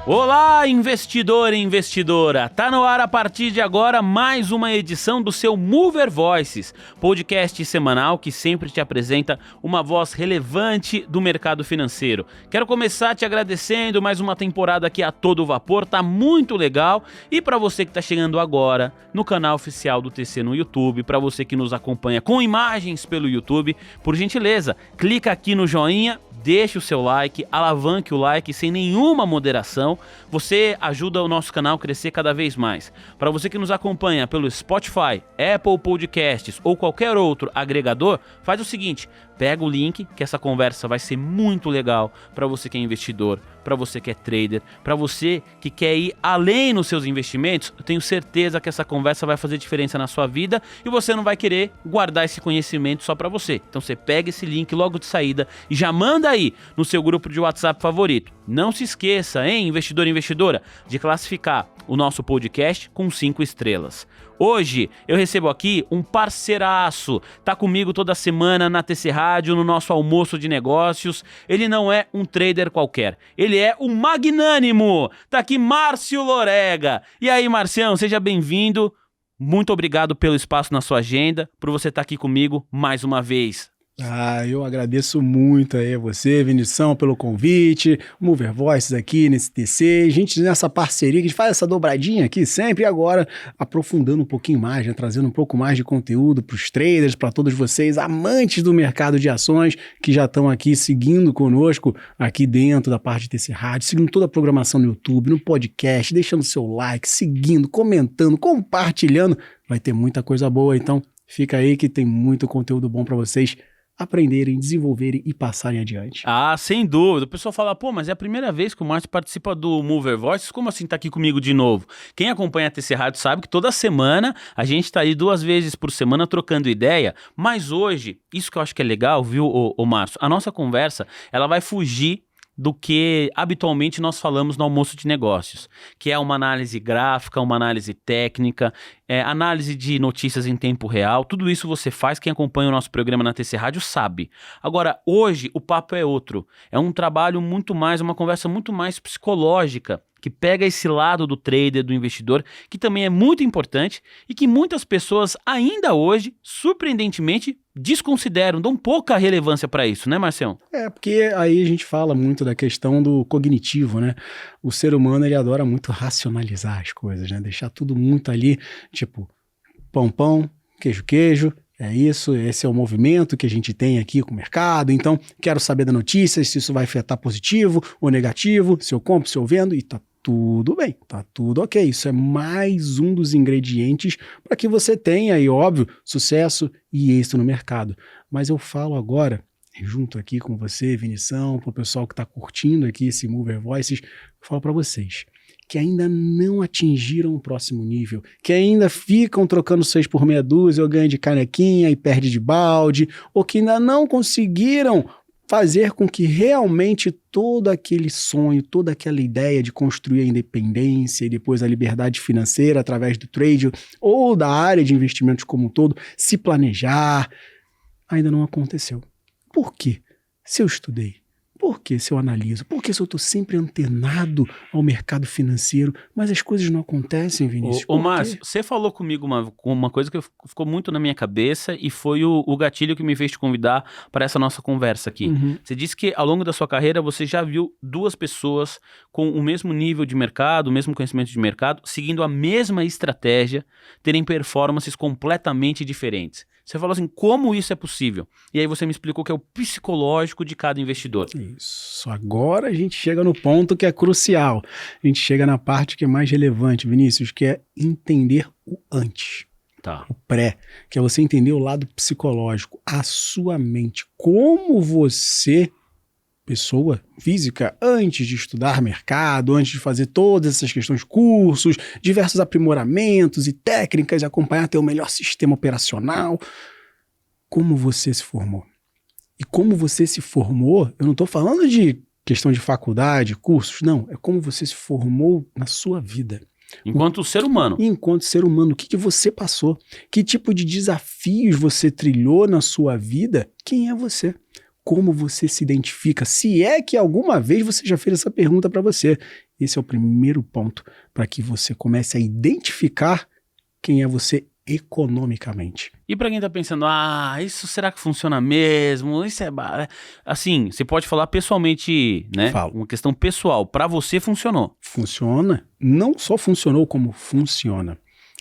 Olá, investidor e investidora! Tá no ar a partir de agora mais uma edição do seu Mover Voices, podcast semanal que sempre te apresenta uma voz relevante do mercado financeiro. Quero começar te agradecendo, mais uma temporada aqui a todo vapor, tá muito legal. E para você que tá chegando agora no canal oficial do TC no YouTube, para você que nos acompanha com imagens pelo YouTube, por gentileza, clica aqui no joinha, deixe o seu like, alavanque o like sem nenhuma moderação, você ajuda o nosso canal a crescer cada vez mais. Para você que nos acompanha pelo Spotify, Apple Podcasts ou qualquer outro agregador, faz o seguinte, pega o link que essa conversa vai ser muito legal para você que é investidor, para você que é trader, para você que quer ir além nos seus investimentos. Eu tenho certeza que essa conversa vai fazer diferença na sua vida e você não vai querer guardar esse conhecimento só para você. Então você pega esse link logo de saída e já manda aí no seu grupo de WhatsApp favorito. Não se esqueça, hein, investidor e investidora, de classificar o nosso podcast com 5 estrelas. Hoje eu recebo aqui um parceiraço, tá comigo toda semana na TC Rádio, no nosso almoço de negócios. Ele não é um trader qualquer, ele é um magnânimo. Tá aqui Márcio Lorega. E aí, Marcião, seja bem-vindo. Muito obrigado pelo espaço na sua agenda, por você estar aqui comigo mais uma vez. Eu agradeço muito aí a você, Vinição, pelo convite, Mover Voices aqui nesse TC, a gente nessa parceria que a gente faz essa dobradinha aqui sempre e agora aprofundando um pouquinho mais, né, trazendo um pouco mais de conteúdo para os traders, para todos vocês, amantes do mercado de ações que já estão aqui seguindo conosco aqui dentro da parte de TC Rádio, seguindo toda a programação no YouTube, no podcast, deixando seu like, seguindo, comentando, compartilhando, vai ter muita coisa boa, então fica aí que tem muito conteúdo bom para vocês aprenderem, desenvolverem e passarem adiante. Sem dúvida. O pessoal fala, mas é a primeira vez que o Márcio participa do Mover Voices, como assim tá aqui comigo de novo? Quem acompanha a TC Rádio sabe que toda semana a gente tá aí 2 vezes por semana trocando ideia, mas hoje, isso que eu acho que é legal, viu, ô Márcio? A nossa conversa, ela vai fugir do que habitualmente nós falamos no almoço de negócios, que é uma análise gráfica, uma análise técnica, análise de notícias em tempo real, tudo isso você faz, quem acompanha o nosso programa na TC Rádio sabe. Agora, hoje o papo é outro, é um trabalho muito mais, uma conversa muito mais psicológica, que pega esse lado do trader, do investidor, que também é muito importante e que muitas pessoas ainda hoje, surpreendentemente, desconsideram, dão pouca relevância para isso, né, Marcião? Porque aí a gente fala muito da questão do cognitivo, né? O ser humano, ele adora muito racionalizar as coisas, né? Deixar tudo muito ali, tipo, pão, pão, queijo, queijo, é isso, esse é o movimento que a gente tem aqui com o mercado, então quero saber da notícia, se isso vai afetar positivo ou negativo, se eu compro, se eu vendo, e tá tudo bem, tá tudo ok. Isso é mais um dos ingredientes para que você tenha, aí, óbvio, sucesso e êxito no mercado. Mas eu falo agora, junto aqui com você, Vinição, para o pessoal que está curtindo aqui esse Mover Voices, eu falo para vocês que ainda não atingiram o próximo nível, que ainda ficam trocando 6 por meia dúzia, ou ganha de canequinha e perde de balde, ou que ainda não conseguiram fazer com que realmente todo aquele sonho, toda aquela ideia de construir a independência e depois a liberdade financeira através do trade ou da área de investimentos como um todo, se planejar, ainda não aconteceu. Por quê? Se eu estudei, por que se eu analiso? Por que se eu estou sempre antenado ao mercado financeiro, mas as coisas não acontecem, Vinícius? Ô Márcio, você falou comigo uma coisa que ficou muito na minha cabeça e foi o gatilho que me fez te convidar para essa nossa conversa aqui. Uhum. Você disse que ao longo da sua carreira você já viu 2 pessoas com o mesmo nível de mercado, o mesmo conhecimento de mercado, seguindo a mesma estratégia, terem performances completamente diferentes. Você falou assim, como isso é possível? E aí você me explicou que é o psicológico de cada investidor. Isso. Agora a gente chega no ponto que é crucial. A gente chega na parte que é mais relevante, Vinícius, que é entender o antes. Tá. O pré, que é você entender o lado psicológico, a sua mente, como você, pessoa física, antes de estudar mercado, antes de fazer todas essas questões, cursos, diversos aprimoramentos e técnicas, acompanhar ter o melhor sistema operacional, como você se formou. E como você se formou, eu não estou falando de questão de faculdade, cursos, não, é como você se formou na sua vida. Enquanto ser humano. Enquanto ser humano, o que você passou? Que tipo de desafios você trilhou na sua vida? Quem é você? como você se identifica, se é que alguma vez você já fez essa pergunta para você. Esse é o primeiro ponto para que você comece a identificar quem é você economicamente. E para quem tá pensando, isso será que funciona mesmo? Isso é... Assim, você pode falar pessoalmente, né? Falo. Uma questão pessoal. Para você funcionou. Funciona. Não só funcionou, como funciona.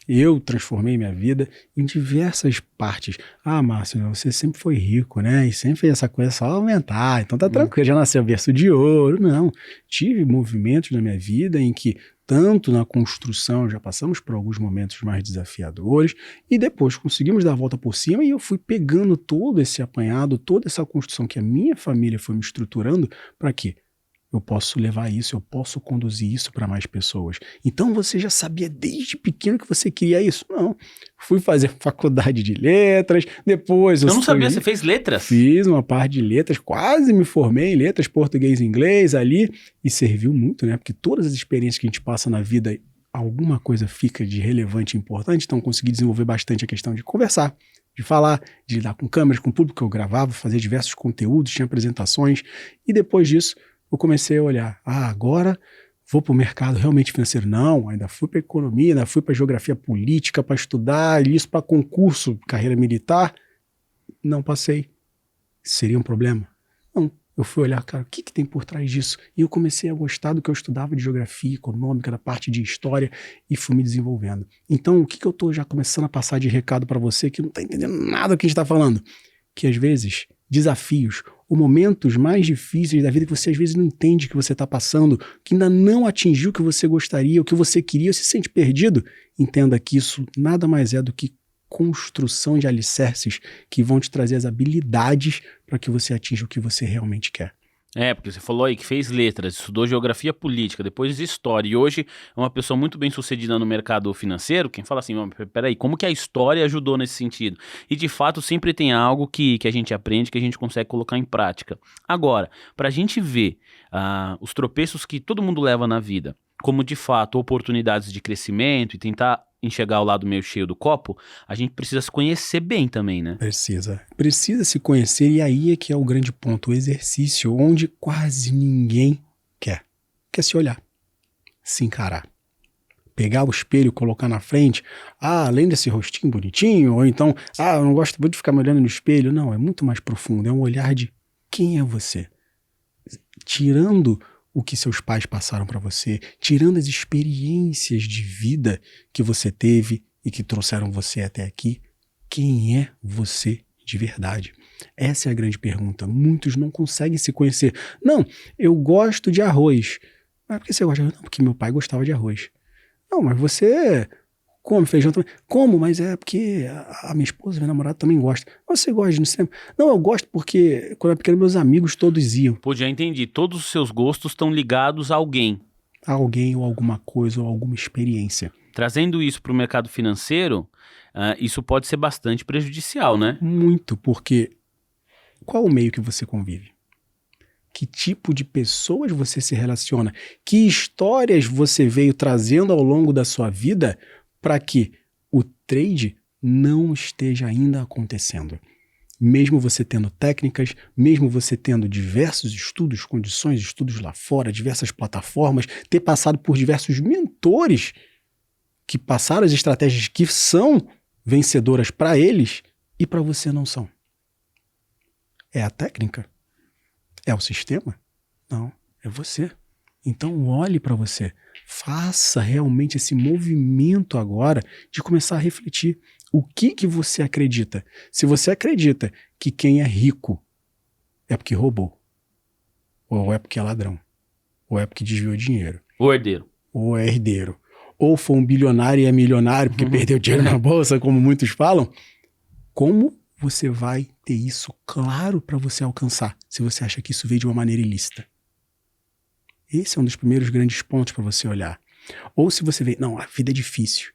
Eu transformei minha vida em diversas partes. Márcio, você sempre foi rico, né? E sempre fez essa coisa só aumentar. Então tá tranquilo, já nasceu berço de ouro. Não. Tive movimentos na minha vida em que, tanto na construção, já passamos por alguns momentos mais desafiadores, e depois conseguimos dar a volta por cima, e eu fui pegando todo esse apanhado, toda essa construção que a minha família foi me estruturando, para quê? Eu posso levar isso, eu posso conduzir isso para mais pessoas. Então você já sabia desde pequeno que você queria isso? Não. Fui fazer faculdade de letras, depois... Eu não sabia, você fez letras? Fiz uma parte de letras, quase me formei em letras, português e inglês ali, e serviu muito, né? Porque todas as experiências que a gente passa na vida, alguma coisa fica de relevante e importante, então consegui desenvolver bastante a questão de conversar, de falar, de lidar com câmeras, com público que eu gravava, fazer diversos conteúdos, tinha apresentações, e depois disso eu comecei a olhar, agora vou para o mercado realmente financeiro. Não, ainda fui para economia, ainda fui para geografia política, para estudar isso, para concurso, carreira militar. Não passei. Seria um problema? Não. Eu fui olhar, cara, o que tem por trás disso? E eu comecei a gostar do que eu estudava de geografia econômica, da parte de história, e fui me desenvolvendo. Então, o que eu estou já começando a passar de recado para você que não está entendendo nada do que a gente está falando? Que às vezes, desafios ou momentos mais difíceis da vida que você às vezes não entende que você está passando, que ainda não atingiu o que você gostaria, o que você queria, ou se sente perdido, entenda que isso nada mais é do que construção de alicerces que vão te trazer as habilidades para que você atinja o que você realmente quer. Porque você falou aí que fez letras, estudou geografia política, depois história, e hoje é uma pessoa muito bem sucedida no mercado financeiro. Quem fala assim, peraí, como que a história ajudou nesse sentido? E de fato sempre tem algo que a gente aprende, que a gente consegue colocar em prática. Agora, para a gente ver os tropeços que todo mundo leva na vida, como de fato oportunidades de crescimento e tentar enxergar o lado meio cheio do copo, a gente precisa se conhecer bem também, né? Precisa se conhecer, e aí é que é o grande ponto, o exercício onde quase ninguém quer se olhar, se encarar, pegar o espelho, colocar na frente, além desse rostinho bonitinho, ou então, eu não gosto muito de ficar me olhando no espelho. Não, é muito mais profundo, é um olhar de quem é você, tirando o que seus pais passaram para você, tirando as experiências de vida que você teve e que trouxeram você até aqui. Quem é você de verdade? Essa é a grande pergunta. Muitos não conseguem se conhecer. Não, eu gosto de arroz. Mas por que você gosta de arroz? Não, porque meu pai gostava de arroz. Não, mas você come feijão também? Como? Mas é porque a minha esposa, minha namorada também gosta. Você gosta de ir no cinema? Não, eu gosto porque quando eu era pequeno meus amigos todos iam. Pô, já entendi. Todos os seus gostos estão ligados a alguém. A alguém ou alguma coisa ou alguma experiência. Trazendo isso para o mercado financeiro, isso pode ser bastante prejudicial, né? Muito, porque qual o meio que você convive? Que tipo de pessoas você se relaciona? Que histórias você veio trazendo ao longo da sua vida para que o trade não esteja ainda acontecendo? Mesmo você tendo técnicas, mesmo você tendo diversos estudos, condições, estudos lá fora, diversas plataformas, ter passado por diversos mentores que passaram as estratégias que são vencedoras para eles e para você não são. É a técnica? É o sistema? Não, é você. Então olhe para você. Faça realmente esse movimento agora de começar a refletir. O que você acredita? Se você acredita que quem é rico é porque roubou, ou é porque é ladrão, ou é porque desviou dinheiro, Ou herdeiro. ou é herdeiro, ou foi um bilionário e é milionário porque perdeu dinheiro na bolsa, como muitos falam, como você vai ter isso claro para você alcançar, se você acha que isso veio de uma maneira ilícita? Esse é um dos primeiros grandes pontos para você olhar. Ou se você vê, não, a vida é difícil,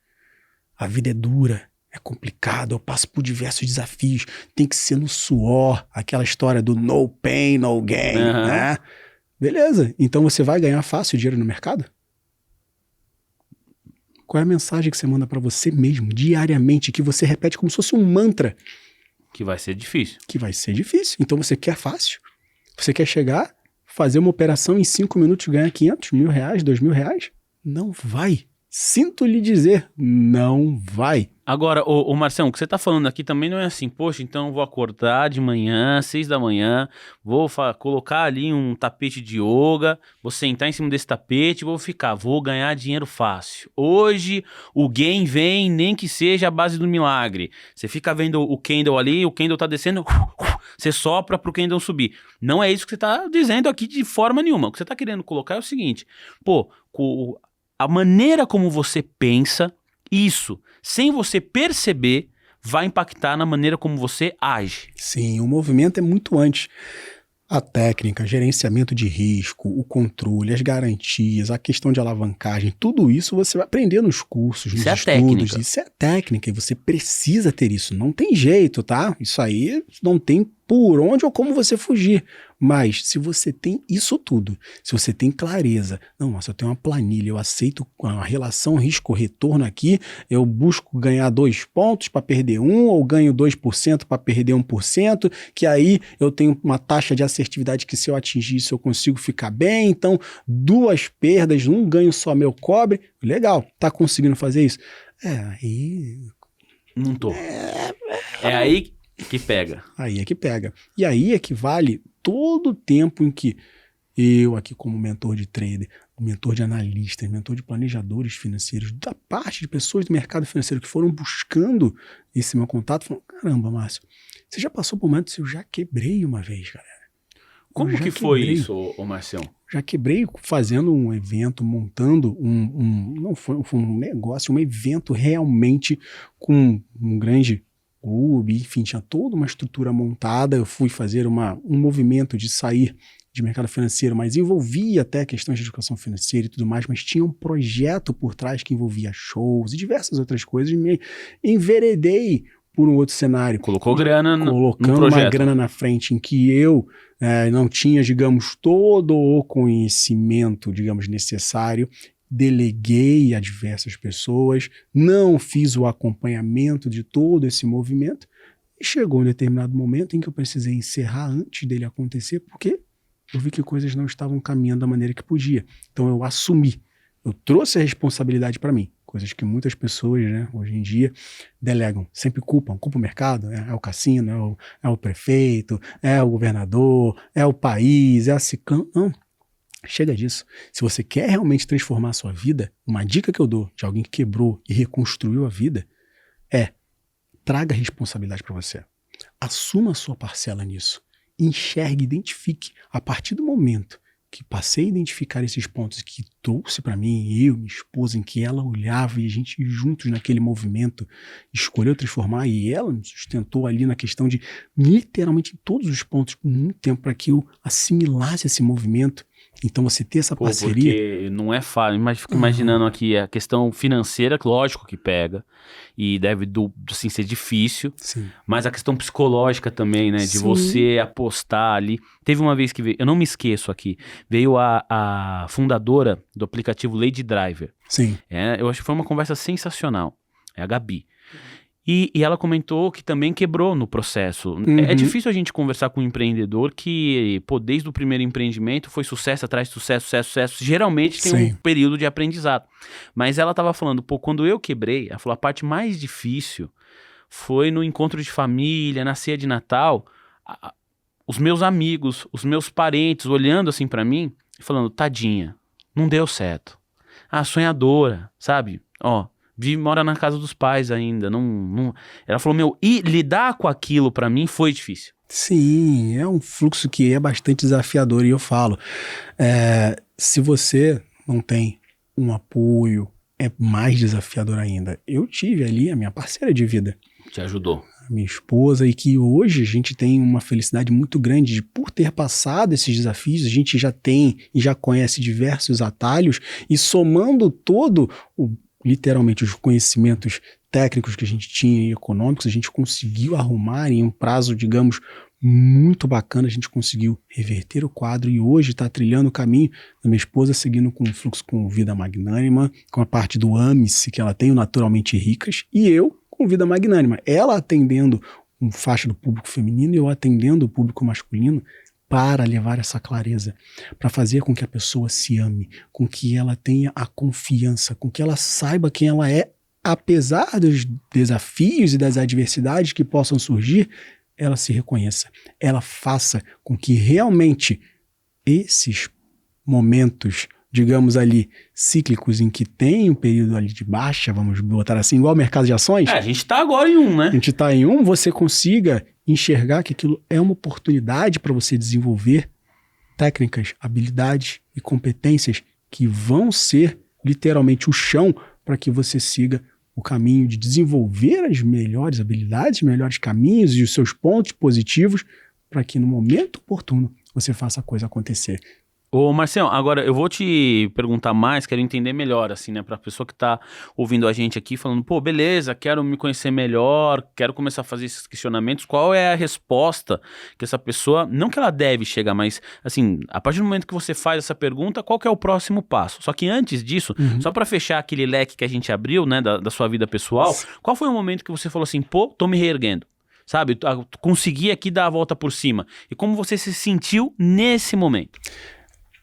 a vida é dura, é complicado, eu passo por diversos desafios, tem que ser no suor, aquela história do no pain, no gain, né? Beleza, então você vai ganhar fácil dinheiro no mercado? Qual é a mensagem que você manda para você mesmo, diariamente, que você repete como se fosse um mantra? Que vai ser difícil. Que vai ser difícil, então você quer fácil. Você quer chegar, fazer uma operação em 5 minutos e ganhar 500 mil reais, 2 mil reais? Não vai. Sinto lhe dizer, não vai. Agora, ô Marcião, o que você tá falando aqui também não é assim, poxa, então eu vou acordar de manhã, 6 da manhã, vou colocar ali um tapete de yoga, vou sentar em cima desse tapete, vou ganhar dinheiro fácil. Hoje o gain vem, nem que seja a base do milagre. Você fica vendo o candle ali, o candle tá descendo, você sopra pro candle subir. Não é isso que você tá dizendo aqui de forma nenhuma. O que você tá querendo colocar é o seguinte, a maneira como você pensa, isso, sem você perceber, vai impactar na maneira como você age. Sim, o movimento é muito antes. A técnica, gerenciamento de risco, o controle, as garantias, a questão de alavancagem, tudo isso você vai aprender nos cursos, nos estudos. Técnica. Isso é técnica e você precisa ter isso. Não tem jeito, tá? Isso aí não tem por onde ou como você fugir. Mas se você tem isso tudo, se você tem clareza, não, nossa, eu tenho uma planilha, eu aceito a relação risco-retorno aqui, eu busco ganhar 2 pontos para perder 1, ou ganho 2% para perder 1%, que aí eu tenho uma taxa de assertividade que se eu atingir isso eu consigo ficar bem, então 2 perdas, 1 ganho só meu cobre, legal, tá conseguindo fazer isso? Aí... Não tô. É aí que pega. Aí é que pega. E aí é que vale todo o tempo em que eu aqui como mentor de trader, mentor de analistas, mentor de planejadores financeiros, da parte de pessoas do mercado financeiro que foram buscando esse meu contato, falaram, caramba, Márcio, você já passou por momentos que eu já quebrei uma vez, galera. Como que foi isso, ô Marcião? Já quebrei fazendo um evento, montando não foi um negócio, um evento realmente com um grande clube, enfim, tinha toda uma estrutura montada. Eu fui fazer um movimento de sair de mercado financeiro, mas envolvia até questões de educação financeira e tudo mais, mas tinha um projeto por trás que envolvia shows e diversas outras coisas, e me enveredei por um outro cenário. Colocou grana colocando no projeto. Uma grana na frente em que eu não tinha, digamos, todo o conhecimento, digamos, necessário. Deleguei a diversas pessoas, não fiz o acompanhamento de todo esse movimento e chegou um determinado momento em que eu precisei encerrar antes dele acontecer, porque eu vi que coisas não estavam caminhando da maneira que podia. Então eu assumi, eu trouxe a responsabilidade para mim, coisas que muitas pessoas, né, hoje em dia delegam, sempre culpa o mercado, é o cassino, é o prefeito, é o governador, é o país, é a Sicam. Não. Chega disso. Se você quer realmente transformar a sua vida, uma dica que eu dou de alguém que quebrou e reconstruiu a vida é: traga responsabilidade para você. Assuma a sua parcela nisso. Enxergue, identifique. A partir do momento que passei a identificar esses pontos que trouxe para mim, eu, minha esposa, em que ela olhava e a gente juntos naquele movimento escolheu transformar, e ela me sustentou ali na questão de literalmente em todos os pontos por muito tempo para que eu assimilasse esse movimento. Então você ter essa parceria... Porque não é fácil, mas fico imaginando aqui a questão financeira, lógico que pega, e deve assim, ser difícil, Sim. Mas a questão psicológica também, né, de Sim. você apostar ali. Teve uma vez que veio, eu não me esqueço aqui, veio a fundadora do aplicativo Lady Driver. Sim. Eu acho que foi uma conversa sensacional, é a Gabi. E ela comentou que também quebrou no processo. É difícil a gente conversar com um empreendedor que, desde o primeiro empreendimento foi sucesso atrás de sucesso, sucesso, sucesso. Geralmente tem Sim. um período de aprendizado. Mas ela estava falando, quando eu quebrei, ela falou, a parte mais difícil foi no encontro de família, na ceia de Natal, os meus amigos, os meus parentes olhando assim para mim e falando, tadinha, não deu certo. Sonhadora, sabe? Mora na casa dos pais ainda, não... Ela falou, e lidar com aquilo pra mim foi difícil. Sim, é um fluxo que é bastante desafiador, e eu falo, se você não tem um apoio, é mais desafiador ainda. Eu tive ali a minha parceira de vida. Te ajudou. A minha esposa, e que hoje a gente tem uma felicidade muito grande de, por ter passado esses desafios, a gente já tem e já conhece diversos atalhos, e somando literalmente os conhecimentos técnicos que a gente tinha e econômicos, a gente conseguiu arrumar em um prazo, digamos, muito bacana, a gente conseguiu reverter o quadro e hoje está trilhando o caminho da minha esposa, seguindo com o fluxo com Vida Magnânima, com a parte do AMIS que ela tem, o Naturalmente Ricas, e eu com Vida Magnânima. Ela atendendo um faixa do público feminino e eu atendendo o público masculino, para levar essa clareza, para fazer com que a pessoa se ame, com que ela tenha a confiança, com que ela saiba quem ela é, apesar dos desafios e das adversidades que possam surgir, ela se reconheça, ela faça com que realmente esses momentos, digamos ali, cíclicos em que tem um período ali de baixa, vamos botar assim, igual o mercado de ações. A gente tá agora em um, né? A gente tá em um, você consiga enxergar que aquilo é uma oportunidade para você desenvolver técnicas, habilidades e competências que vão ser literalmente o chão para que você siga o caminho de desenvolver as melhores habilidades, os melhores caminhos e os seus pontos positivos para que no momento oportuno você faça a coisa acontecer. Ô, Marcelo, agora eu vou te perguntar mais, quero entender melhor, assim, né, pra pessoa que tá ouvindo a gente aqui, falando, pô, beleza, quero me conhecer melhor, quero começar a fazer esses questionamentos, qual é a resposta que essa pessoa, não que ela deve chegar, mas, assim, a partir do momento que você faz essa pergunta, qual que é o próximo passo? Só que antes disso, só pra fechar aquele leque que a gente abriu, né, da sua vida pessoal, qual foi o momento que você falou assim, pô, tô me reerguendo? Sabe, consegui aqui dar a volta por cima. E como você se sentiu nesse momento?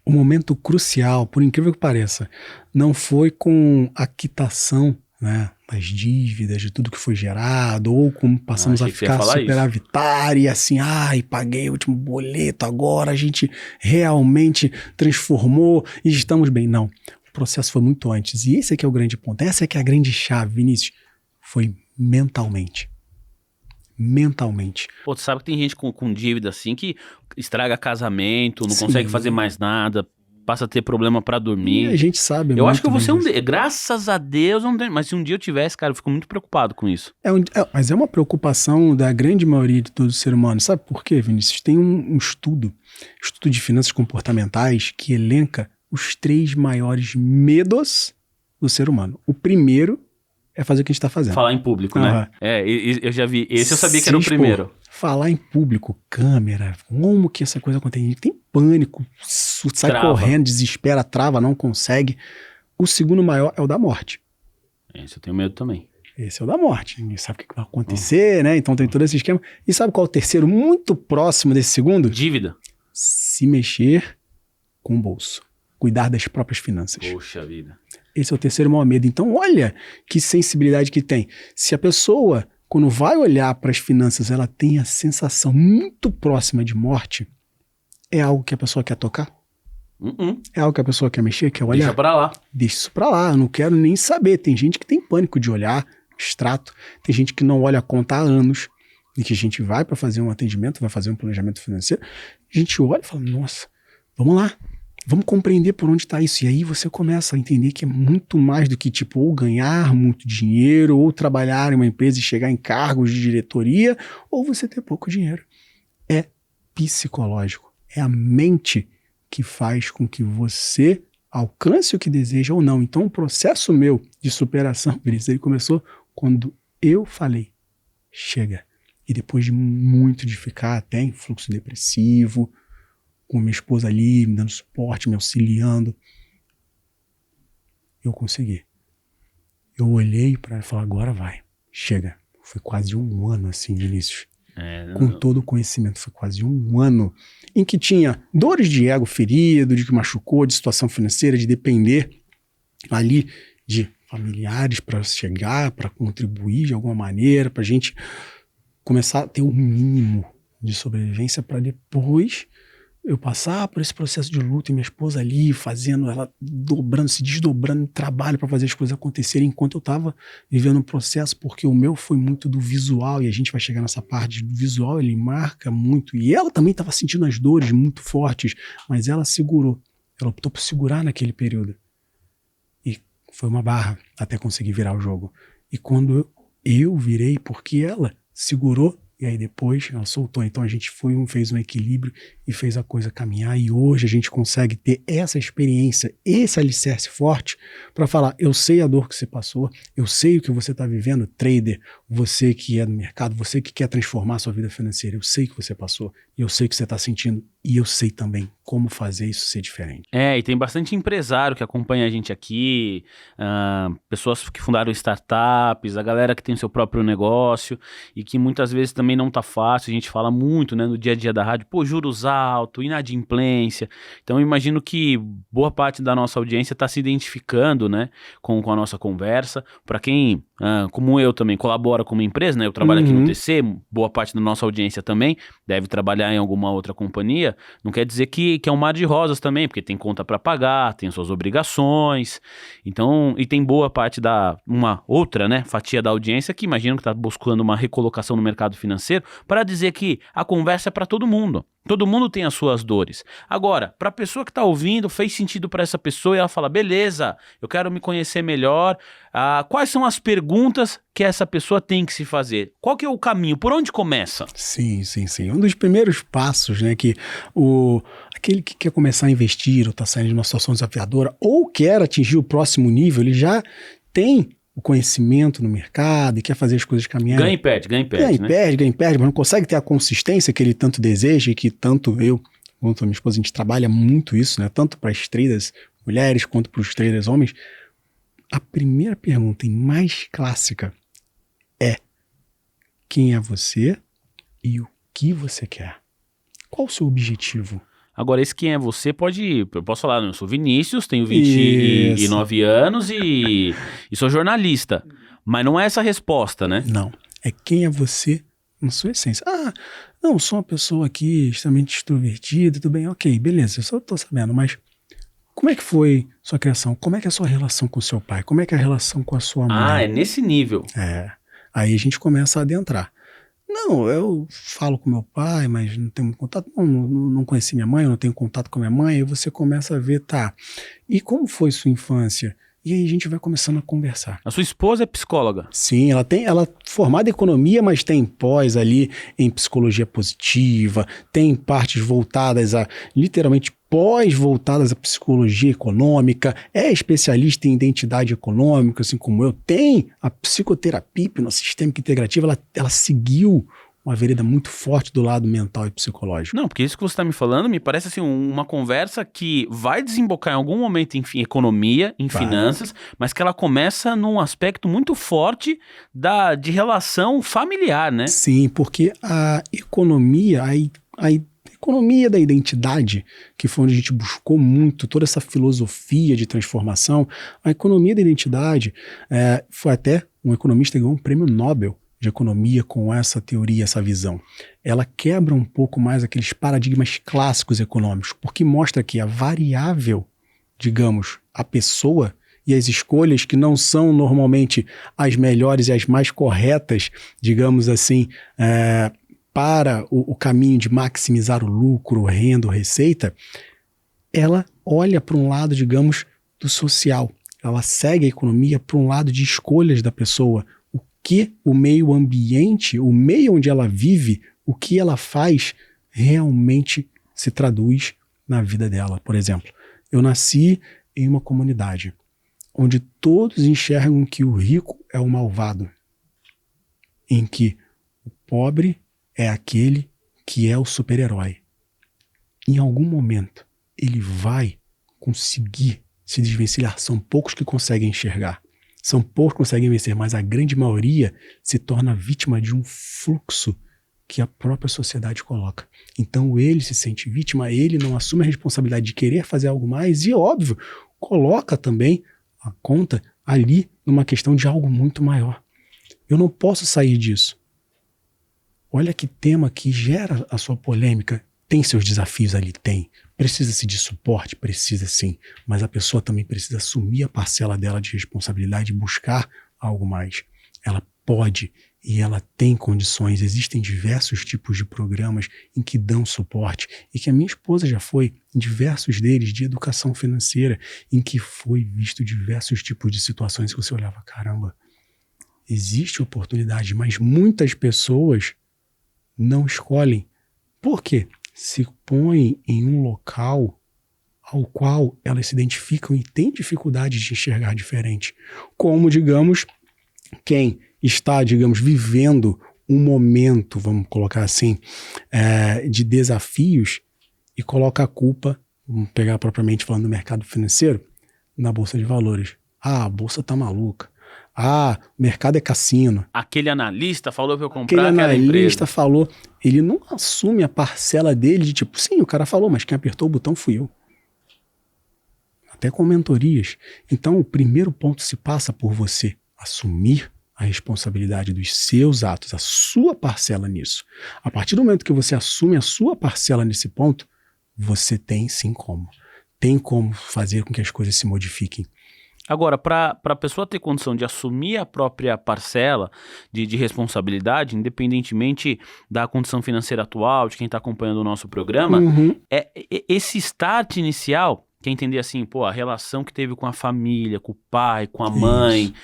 O momento crucial, por incrível que pareça, não foi com a quitação, né, das dívidas, de tudo que foi gerado, ou como passamos a ficar superavitário e assim, ai, paguei o último boleto, agora a gente realmente transformou e estamos bem. Não, o processo foi muito antes. E esse aqui é o grande ponto, essa é que é a grande chave, Vinícius, foi mentalmente. Mentalmente. Pô, tu sabe que tem gente com dívida assim que estraga casamento, não consegue fazer mais nada, passa a ter problema pra dormir. E a gente sabe. Eu acho que eu vou ser um deles. Graças a Deus, eu não tenho. Mas se um dia eu tivesse, cara, eu fico muito preocupado com isso. Mas é uma preocupação da grande maioria de todo ser humano. Sabe por quê, Vinícius? Tem um estudo de finanças comportamentais, que elenca os 3 maiores medos do ser humano. O primeiro é fazer o que a gente está fazendo. Falar em público, né? Eu já vi. Esse eu sabia que era o primeiro. Falar em público, câmera, como que essa coisa acontece? A gente tem pânico, sai correndo, desespera, trava, não consegue. O segundo maior é o da morte. Esse eu tenho medo também. Esse é o da morte. Ninguém sabe o que vai acontecer, né? Então tem todo esse esquema. E sabe qual é o terceiro, muito próximo desse segundo? Dívida. Se mexer com o bolso. Cuidar das próprias finanças. Poxa vida. Esse é o terceiro maior medo. Então, olha que sensibilidade que tem. Se a pessoa, quando vai olhar para as finanças, ela tem a sensação muito próxima de morte, é algo que a pessoa quer tocar? É algo que a pessoa quer mexer, quer olhar? Deixa pra lá. Deixa isso pra lá, eu não quero nem saber. Tem gente que tem pânico de olhar extrato, tem gente que não olha a conta há anos, e que a gente vai para fazer um atendimento, vai fazer um planejamento financeiro, a gente olha e fala, nossa, vamos lá. Vamos compreender por onde está isso. E aí você começa a entender que é muito mais do que, tipo, ou ganhar muito dinheiro, ou trabalhar em uma empresa e chegar em cargos de diretoria, ou você ter pouco dinheiro. É psicológico. É a mente que faz com que você alcance o que deseja ou não. Então, o processo meu de superação, ele começou quando eu falei, chega. E depois de muito de ficar até em fluxo depressivo, com minha esposa ali, me dando suporte, me auxiliando, eu consegui. Eu olhei para ela e falei, agora vai, chega. Foi quase um ano assim, Vinícius. Com todo o conhecimento, foi quase um ano em que tinha dores de ego ferido, de que machucou, de situação financeira, de depender ali de familiares para chegar, para contribuir de alguma maneira, para a gente começar a ter o mínimo de sobrevivência para depois eu passar por esse processo de luto e minha esposa ali fazendo, ela dobrando, se desdobrando em trabalho para fazer as coisas acontecerem enquanto eu estava vivendo um processo, porque o meu foi muito do visual e a gente vai chegar nessa parte do visual, ele marca muito. E ela também estava sentindo as dores muito fortes, mas ela segurou. Ela optou por segurar naquele período. E foi uma barra até conseguir virar o jogo. E quando eu virei, porque ela segurou, e aí depois ela soltou. Então a gente fez um equilíbrio e fez a coisa caminhar. E hoje a gente consegue ter essa experiência, esse alicerce forte para falar, eu sei a dor que você passou, eu sei o que você está vivendo, trader, você que é do mercado, você que quer transformar a sua vida financeira, eu sei que você passou, e eu sei o que você está sentindo, e eu sei também como fazer isso ser diferente. E tem bastante empresário que acompanha a gente aqui, pessoas que fundaram startups, a galera que tem o seu próprio negócio e que muitas vezes também não tá fácil. A gente fala muito, né, no dia a dia da rádio, juros altos, inadimplência. Então eu imagino que boa parte da nossa audiência está se identificando, né, com a nossa conversa. Para quem, como eu também, colabora com uma empresa, né, eu trabalho aqui no TC, boa parte da nossa audiência também deve trabalhar em alguma outra companhia, não quer dizer que é um mar de rosas também, porque tem conta para pagar, tem suas obrigações, então, e tem boa parte uma outra, né, fatia da audiência que imagino que está buscando uma recolocação no mercado financeiro, para dizer que a conversa é para todo mundo. Todo mundo tem as suas dores. Agora, para a pessoa que está ouvindo, fez sentido para essa pessoa e ela fala, beleza, eu quero me conhecer melhor. Quais são as perguntas que essa pessoa tem que se fazer? Qual que é o caminho? Por onde começa? Sim. Um dos primeiros passos, né, que aquele que quer começar a investir ou está saindo de uma situação desafiadora ou quer atingir o próximo nível, ele já tem o conhecimento no mercado e quer fazer as coisas caminharem. Ganha e perde, mas não consegue ter a consistência que ele tanto deseja e que tanto eu, quanto a minha esposa, a gente trabalha muito isso, né? Tanto para as traders mulheres quanto para os traders homens. A primeira pergunta e mais clássica é: quem é você e o que você quer? Qual o seu objetivo? Agora, esse quem é você eu posso falar, eu sou Vinícius, tenho 29 anos e sou jornalista, mas não é essa a resposta, né? Não, é quem é você na sua essência. Não, sou uma pessoa aqui extremamente extrovertida, tudo bem, ok, beleza, eu só tô sabendo, mas como é que foi sua criação? Como é que é a sua relação com o seu pai? Como é que é a relação com a sua mãe? É nesse nível. Aí a gente começa a adentrar. Não, eu falo com meu pai, mas não tenho muito contato. Não conheci minha mãe, eu não tenho contato com minha mãe. Aí você começa a ver, e como foi sua infância? E aí a gente vai começando a conversar. A sua esposa é psicóloga? Sim, ela é formada em economia, mas tem pós ali em psicologia positiva, tem partes voltadas literalmente voltadas à psicologia econômica, é especialista em identidade econômica, assim como eu, tem a psicoterapia hipnossistêmica integrativa, ela seguiu uma vereda muito forte do lado mental e psicológico. Não, porque isso que você está me falando me parece assim uma conversa que vai desembocar em algum momento em economia, em finanças, mas que ela começa num aspecto muito forte de relação familiar, né? Sim, porque a economia, a economia da identidade, que foi onde a gente buscou muito toda essa filosofia de transformação, a economia da identidade foi até um economista que ganhou um prêmio Nobel de economia com essa teoria, essa visão. Ela quebra um pouco mais aqueles paradigmas clássicos econômicos, porque mostra que a variável, digamos, a pessoa e as escolhas que não são normalmente as melhores e as mais corretas, digamos assim, para o caminho de maximizar o lucro, renda, receita, ela olha para um lado, digamos, do social. Ela segue a economia para um lado de escolhas da pessoa, que o meio ambiente, o meio onde ela vive, o que ela faz, realmente se traduz na vida dela. Por exemplo, eu nasci em uma comunidade onde todos enxergam que o rico é o malvado, em que o pobre é aquele que é o super-herói. Em algum momento, ele vai conseguir se desvencilhar. São poucos que conseguem enxergar. São poucos que conseguem vencer, mas a grande maioria se torna vítima de um fluxo que a própria sociedade coloca. Então ele se sente vítima, ele não assume a responsabilidade de querer fazer algo mais e, óbvio, coloca também a conta ali numa questão de algo muito maior. Eu não posso sair disso. Olha que tema que gera a sua polêmica. Tem seus desafios ali? Tem. Precisa-se de suporte? Precisa sim. Mas a pessoa também precisa assumir a parcela dela de responsabilidade e buscar algo mais. Ela pode e ela tem condições. Existem diversos tipos de programas em que dão suporte e que a minha esposa já foi em diversos deles de educação financeira, em que foi visto diversos tipos de situações que você olhava, caramba, existe oportunidade, mas muitas pessoas não escolhem. Por quê? Se põem em um local ao qual elas se identificam e têm dificuldade de enxergar diferente. Como, digamos, quem está, digamos, vivendo um momento, vamos colocar assim, de desafios e coloca a culpa, vamos pegar propriamente falando do mercado financeiro, na Bolsa de Valores. Ah, a Bolsa tá maluca. Ah, o mercado é cassino. Aquele analista falou para eu comprar Aquele aquela analista empresa. falou, ele não assume a parcela dele de tipo, sim, o cara falou, mas quem apertou o botão fui eu. Até com mentorias. Então, o primeiro ponto se passa por você assumir a responsabilidade dos seus atos, a sua parcela nisso. A partir do momento que você assume a sua parcela nesse ponto, você tem sim como. Tem como fazer com que as coisas se modifiquem. Agora, para a pessoa ter condição de assumir a própria parcela de responsabilidade, independentemente da condição financeira atual, de quem está acompanhando o nosso programa, esse start inicial, quer entender assim, pô, a relação que teve com a família, com o pai, com a mãe,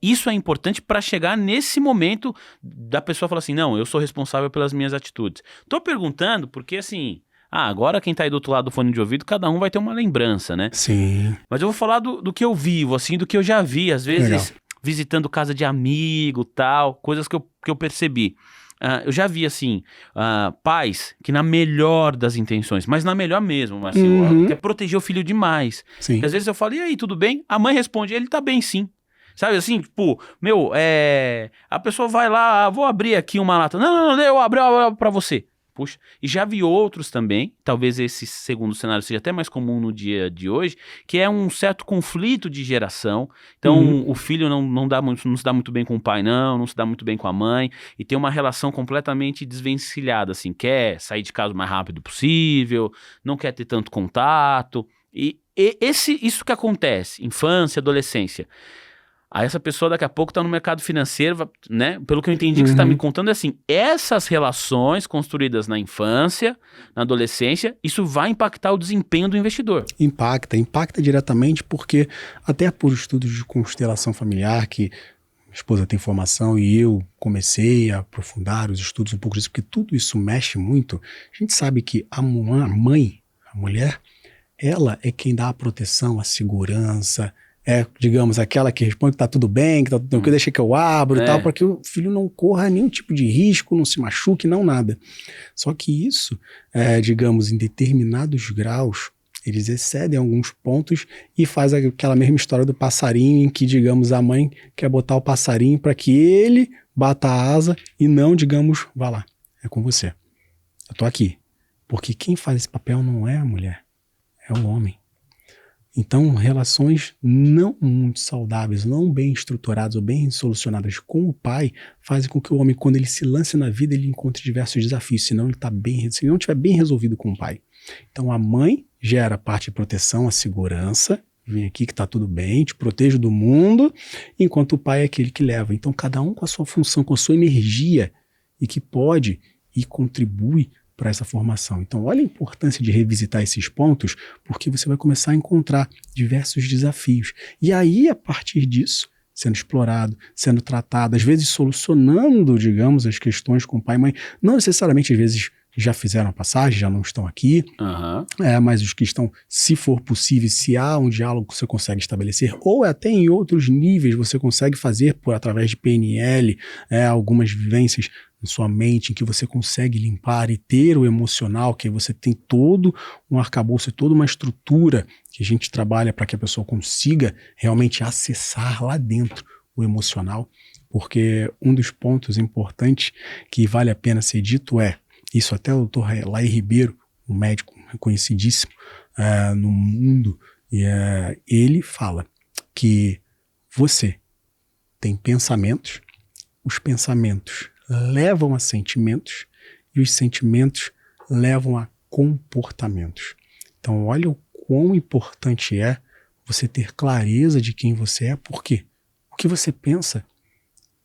isso é importante para chegar nesse momento da pessoa falar assim, não, eu sou responsável pelas minhas atitudes. Tô perguntando porque assim... agora quem tá aí do outro lado do fone de ouvido, cada um vai ter uma lembrança, né? Sim. Mas eu vou falar do que eu vivo, assim, do que eu já vi, às vezes, Legal. visitando casa de amigo, tal, coisas que eu percebi. Eu já vi, assim, pais que na melhor das intenções, mas na melhor mesmo, assim, quer proteger o filho demais. Sim. Porque às vezes eu falo, e aí, tudo bem? A mãe responde, ele tá bem sim. Sabe assim, tipo, a pessoa vai lá, vou abrir aqui uma lata. Não, eu abro pra você. Puxa, e já vi outros também, talvez esse segundo cenário seja até mais comum no dia de hoje, que é um certo conflito de geração. Então, o filho não se dá muito bem com o pai, não se dá muito bem com a mãe, e tem uma relação completamente desvencilhada, assim, quer sair de casa o mais rápido possível, não quer ter tanto contato, e isso que acontece, infância, adolescência. Aí essa pessoa daqui a pouco tá no mercado financeiro, né? Pelo que eu entendi que você tá me contando é assim, essas relações construídas na infância, na adolescência, isso vai impactar o desempenho do investidor. Impacta diretamente porque até por estudos de constelação familiar que minha esposa tem formação e eu comecei a aprofundar os estudos um pouco disso, porque tudo isso mexe muito. A gente sabe que a mãe, a mulher, ela é quem dá a proteção, a segurança, digamos, aquela que responde que tá tudo bem, que tá tudo tranquilo, deixa que eu abro e tal, para que o filho não corra nenhum tipo de risco, não se machuque, não nada. Só que isso, digamos, em determinados graus, eles excedem alguns pontos e faz aquela mesma história do passarinho em que, digamos, a mãe quer botar o passarinho para que ele bata a asa e não, digamos, vá lá, é com você. Eu tô aqui. Porque quem faz esse papel não é a mulher, é o homem. Então, relações não muito saudáveis, não bem estruturadas ou bem solucionadas com o pai, fazem com que o homem, quando ele se lance na vida, ele encontre diversos desafios, se não estiver bem resolvido com o pai. Então, a mãe gera a parte de proteção, a segurança, vem aqui que está tudo bem, te protejo do mundo, enquanto o pai é aquele que leva. Então, cada um com a sua função, com a sua energia, e que pode e contribui para essa formação. Então, olha a importância de revisitar esses pontos, porque você vai começar a encontrar diversos desafios. E aí, a partir disso, sendo explorado, sendo tratado, às vezes solucionando, digamos, as questões com pai e mãe, não necessariamente, às vezes, já fizeram a passagem, já não estão aqui, mas os que estão, se for possível, se há um diálogo que você consegue estabelecer, ou até em outros níveis você consegue fazer através de PNL, algumas vivências na sua mente em que você consegue limpar e ter o emocional, que aí você tem todo um arcabouço, toda uma estrutura que a gente trabalha para que a pessoa consiga realmente acessar lá dentro o emocional, porque um dos pontos importantes que vale a pena ser dito isso até o Dr. Lair Ribeiro, um médico reconhecidíssimo no mundo, ele fala que você tem pensamentos, os pensamentos levam a sentimentos e os sentimentos levam a comportamentos. Então, olha o quão importante é você ter clareza de quem você é, porque o que você pensa,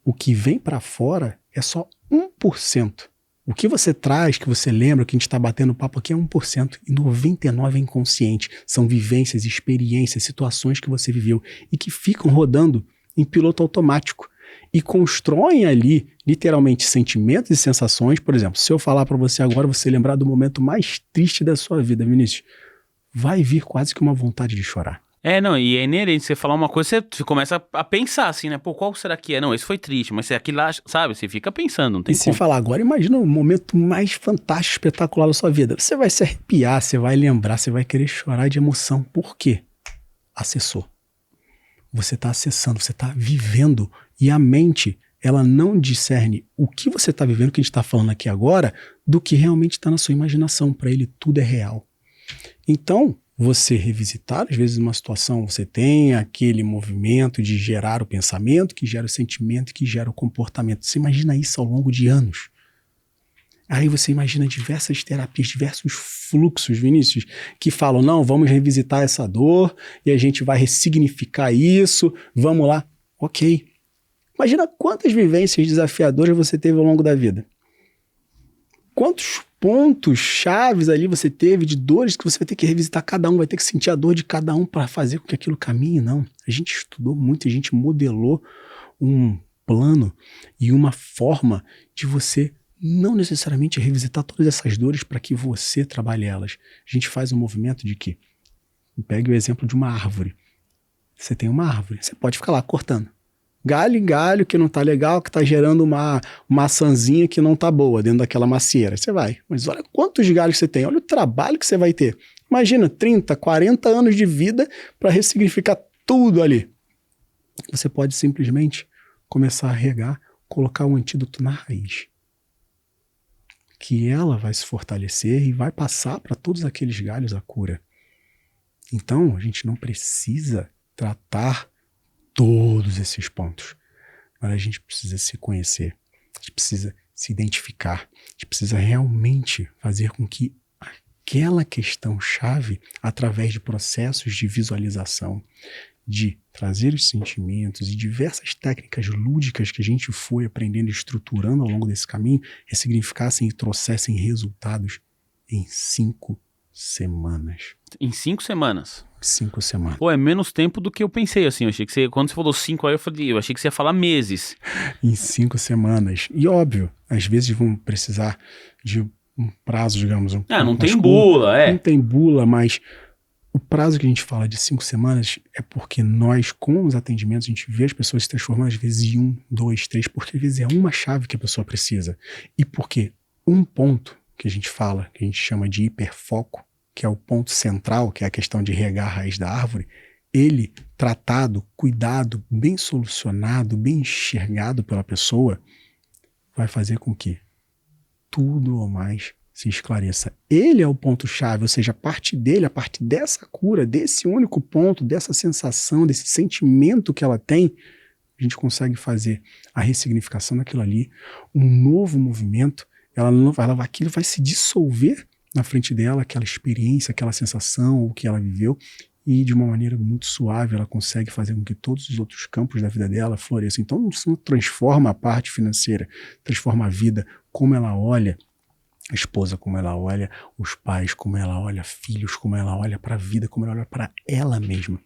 o que vem para fora é só 1%. O que você traz, que você lembra, que a gente está batendo papo aqui é 1%, e 99% é inconsciente. São vivências, experiências, situações que você viveu e que ficam rodando em piloto automático e constroem ali, literalmente, sentimentos e sensações. Por exemplo, se eu falar para você agora, você lembrar do momento mais triste da sua vida, Vinícius, vai vir quase que uma vontade de chorar. Não, e é inerente, você falar uma coisa, você começa a pensar assim, né? Pô, qual será que é? Não, esse foi triste, mas se aquilo lá, sabe? Você fica pensando, não tem E se falar agora, imagina o momento mais fantástico, espetacular da sua vida. Você vai se arrepiar, você vai lembrar, você vai querer chorar de emoção. Por quê? Acessou. Você está acessando, você está vivendo. E a mente, ela não discerne o que você está vivendo, que a gente está falando aqui agora, do que realmente está na sua imaginação. Para ele, tudo é real. Então, você revisitar, às vezes, uma situação, você tem aquele movimento de gerar o pensamento, que gera o sentimento, que gera o comportamento. Você imagina isso ao longo de anos. Aí você imagina diversas terapias, diversos fluxos, Vinícius, que falam, não, vamos revisitar essa dor e a gente vai ressignificar isso, vamos lá. Ok. Imagina quantas vivências desafiadoras você teve ao longo da vida. Quantos pontos chaves ali você teve de dores que você vai ter que revisitar cada um, vai ter que sentir a dor de cada um para fazer com que aquilo caminhe, não. A gente estudou muito, a gente modelou um plano e uma forma de você não necessariamente revisitar todas essas dores para que você trabalhe elas. A gente faz um movimento de que, pegue o exemplo de uma árvore. Você tem uma árvore, você pode ficar lá cortando. Galho em galho que não tá legal, que tá gerando uma maçãzinha que não tá boa dentro daquela macieira. Você vai. Mas olha quantos galhos você tem, olha o trabalho que você vai ter. Imagina 30, 40 anos de vida para ressignificar tudo ali. Você pode simplesmente começar a regar, colocar um antídoto na raiz. Que ela vai se fortalecer e vai passar para todos aqueles galhos a cura. Então, a gente não precisa tratar todos esses pontos, mas a gente precisa se conhecer, a gente precisa se identificar, a gente precisa realmente fazer com que aquela questão chave, através de processos de visualização, de trazer os sentimentos e diversas técnicas lúdicas que a gente foi aprendendo e estruturando ao longo desse caminho, ressignificassem e trouxessem resultados em 5 semanas. Em 5 semanas? 5 semanas. Pô, é menos tempo do que eu pensei, assim. Eu achei que você, quando você falou 5 aí, eu achei que você ia falar meses. Em 5 semanas. E óbvio, às vezes vão precisar de um prazo, digamos. Não tem bula, Não tem bula, mas o prazo que a gente fala de 5 semanas é porque nós, com os atendimentos, a gente vê as pessoas se transformando às vezes em 1, 2, 3, porque às vezes é uma chave que a pessoa precisa. E porque um ponto que a gente fala, que a gente chama de hiperfoco, que é o ponto central, que é a questão de regar a raiz da árvore, ele, tratado, cuidado, bem solucionado, bem enxergado pela pessoa, vai fazer com que tudo ou mais se esclareça. Ele é o ponto-chave, ou seja, a partir dele, a partir dessa cura, desse único ponto, dessa sensação, desse sentimento que ela tem, a gente consegue fazer a ressignificação daquilo ali, um novo movimento, aquilo vai se dissolver na frente dela, aquela experiência, aquela sensação, o que ela viveu, e de uma maneira muito suave ela consegue fazer com que todos os outros campos da vida dela floresçam. Então isso não transforma a parte financeira, transforma a vida, como ela olha a esposa, como ela olha os pais, como ela olha filhos, como ela olha para a vida, como ela olha para ela mesma.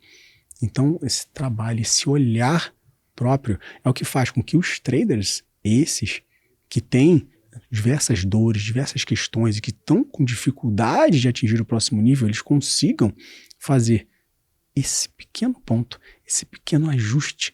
Então esse trabalho, esse olhar próprio é o que faz com que os traders, esses que têm diversas dores, diversas questões e que estão com dificuldade de atingir o próximo nível, eles consigam fazer esse pequeno ponto, esse pequeno ajuste,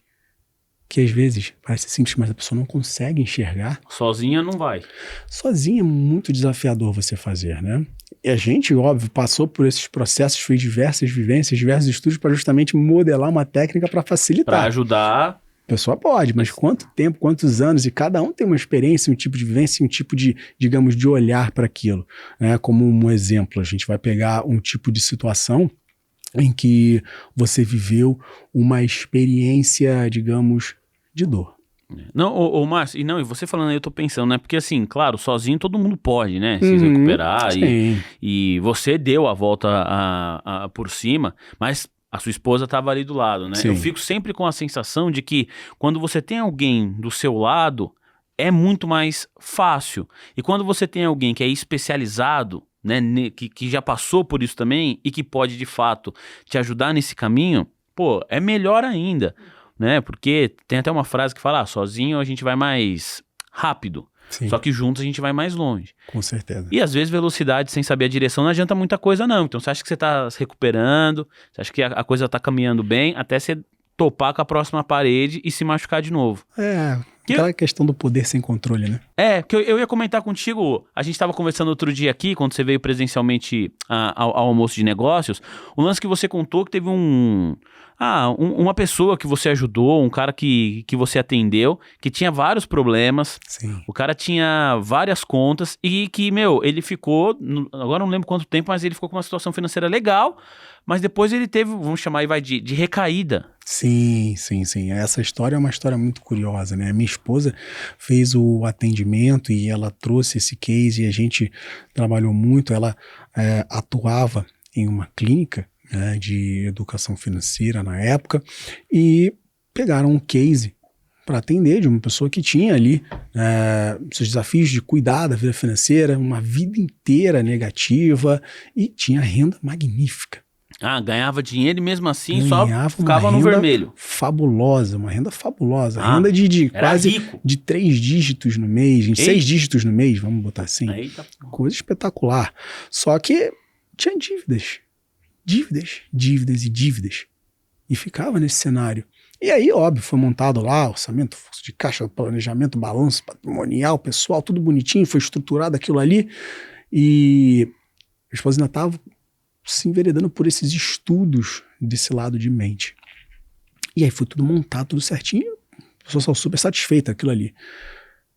que às vezes parece simples, mas a pessoa não consegue enxergar. Sozinha não vai. Sozinha é muito desafiador você fazer, né? E a gente, óbvio, passou por esses processos, fez diversas vivências, diversos estudos para justamente modelar uma técnica para facilitar. Para ajudar. A pessoa pode, mas quanto tempo, quantos anos, e cada um tem uma experiência, um tipo de vivência, um tipo de, digamos, de olhar para aquilo, né? Como um exemplo, a gente vai pegar um tipo de situação em que você viveu uma experiência, digamos, de dor. Não, Márcio, e você falando aí, eu tô pensando, né? Porque assim, claro, sozinho todo mundo pode, né? Se recuperar, e você deu a volta por cima, mas a sua esposa estava ali do lado, né? Sim. Eu fico sempre com a sensação de que quando você tem alguém do seu lado, é muito mais fácil. E quando você tem alguém que é especializado, né, que já passou por isso também e que pode, de fato, te ajudar nesse caminho, pô, é melhor ainda, né? Porque tem até uma frase que fala, sozinho a gente vai mais rápido. Sim. Só que juntos a gente vai mais longe. Com certeza. E às vezes velocidade sem saber a direção não adianta muita coisa não. Então você acha que você tá se recuperando, você acha que a coisa tá caminhando bem, até você topar com a próxima parede e se machucar de novo. Aquela questão do poder sem controle, né? Que eu ia comentar contigo, a gente estava conversando outro dia aqui, quando você veio presencialmente ao almoço de negócios, o lance que você contou que teve uma pessoa que você ajudou, um cara que você atendeu, que tinha vários problemas. Sim. O cara tinha várias contas e que, ele ficou, agora não lembro quanto tempo, mas ele ficou com uma situação financeira legal, mas depois ele teve, vamos chamar aí, de recaída. Sim. Essa história é uma história muito curiosa, né? A minha esposa fez o atendimento e ela trouxe esse case e a gente trabalhou muito. Ela atuava em uma clínica, né, de educação financeira na época e pegaram um case para atender de uma pessoa que tinha ali seus desafios de cuidar da vida financeira, uma vida inteira negativa e tinha renda magnífica. Ganhava dinheiro e mesmo assim ganhava só ficava no vermelho. Fabulosa, uma renda fabulosa. Renda de quase rico. De 3 dígitos no mês, 6 dígitos no mês, vamos botar assim. Eita. Coisa espetacular. Só que tinha dívidas. Dívidas. E ficava nesse cenário. E aí, óbvio, foi montado lá orçamento, fluxo de caixa, planejamento, balanço patrimonial, pessoal, tudo bonitinho, foi estruturado aquilo ali. E a esposa ainda estava se enveredando por esses estudos desse lado de mente. E aí foi tudo montado, tudo certinho, a pessoa saiu super satisfeita aquilo ali.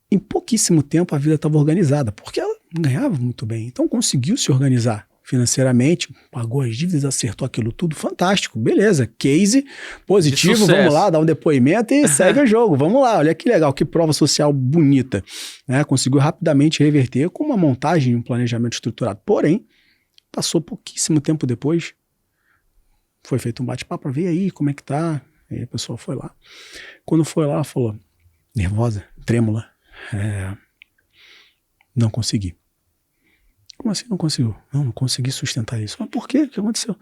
Em pouquíssimo tempo a vida estava organizada, porque ela ganhava muito bem, então conseguiu se organizar financeiramente, pagou as dívidas, acertou aquilo tudo, fantástico, beleza, case positivo, vamos lá, dar um depoimento e segue o jogo, vamos lá, olha que legal, que prova social bonita, né? Conseguiu rapidamente reverter com uma montagem, um planejamento estruturado, porém, passou pouquíssimo tempo depois, foi feito um bate-papo para ver aí como é que tá. Aí a pessoa foi lá. Quando foi lá, ela falou, nervosa, trêmula, não consegui. Como assim não conseguiu? Não consegui sustentar isso. Mas por quê? O que aconteceu?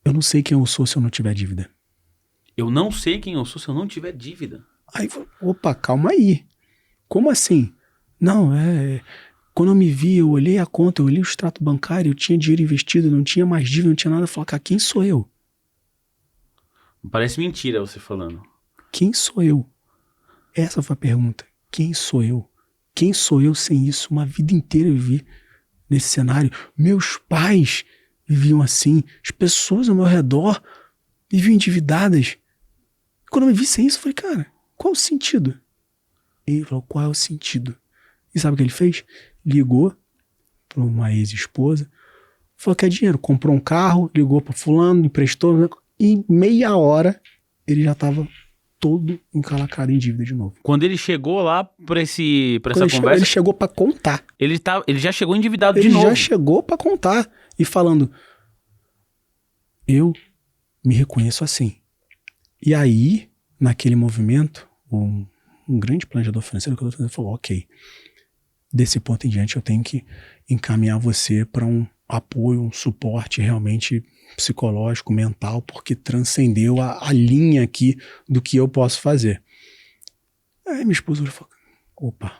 Eu não sei quem eu sou se eu não tiver dívida. Eu não sei quem eu sou se eu não tiver dívida. Aí, opa, calma aí. Como assim? Não, quando eu me vi, eu olhei a conta, eu olhei o extrato bancário, eu tinha dinheiro investido, não tinha mais dívida, não tinha nada. Eu falei, cara, quem sou eu? Parece mentira você falando. Quem sou eu? Essa foi a pergunta. Quem sou eu? Quem sou eu sem isso? Uma vida inteira eu vivi nesse cenário. Meus pais viviam assim. As pessoas ao meu redor viviam endividadas. Quando eu me vi sem isso, eu falei, cara, qual o sentido? Ele falou, qual é o sentido? E sabe o que ele fez? Ligou para uma ex-esposa, falou que é dinheiro, comprou um carro, ligou para fulano, emprestou, e meia hora ele já estava todo encalacrado em dívida de novo. Quando ele chegou lá para essa conversa... Ele chegou para contar. Ele já chegou endividado de novo. Ele já chegou para contar e falando, eu me reconheço assim. E aí, naquele movimento, um grande planejador financeiro falou, ok, desse ponto em diante eu tenho que encaminhar você para um apoio, um suporte realmente psicológico, mental, porque transcendeu a linha aqui do que eu posso fazer. Aí minha esposa falou, opa,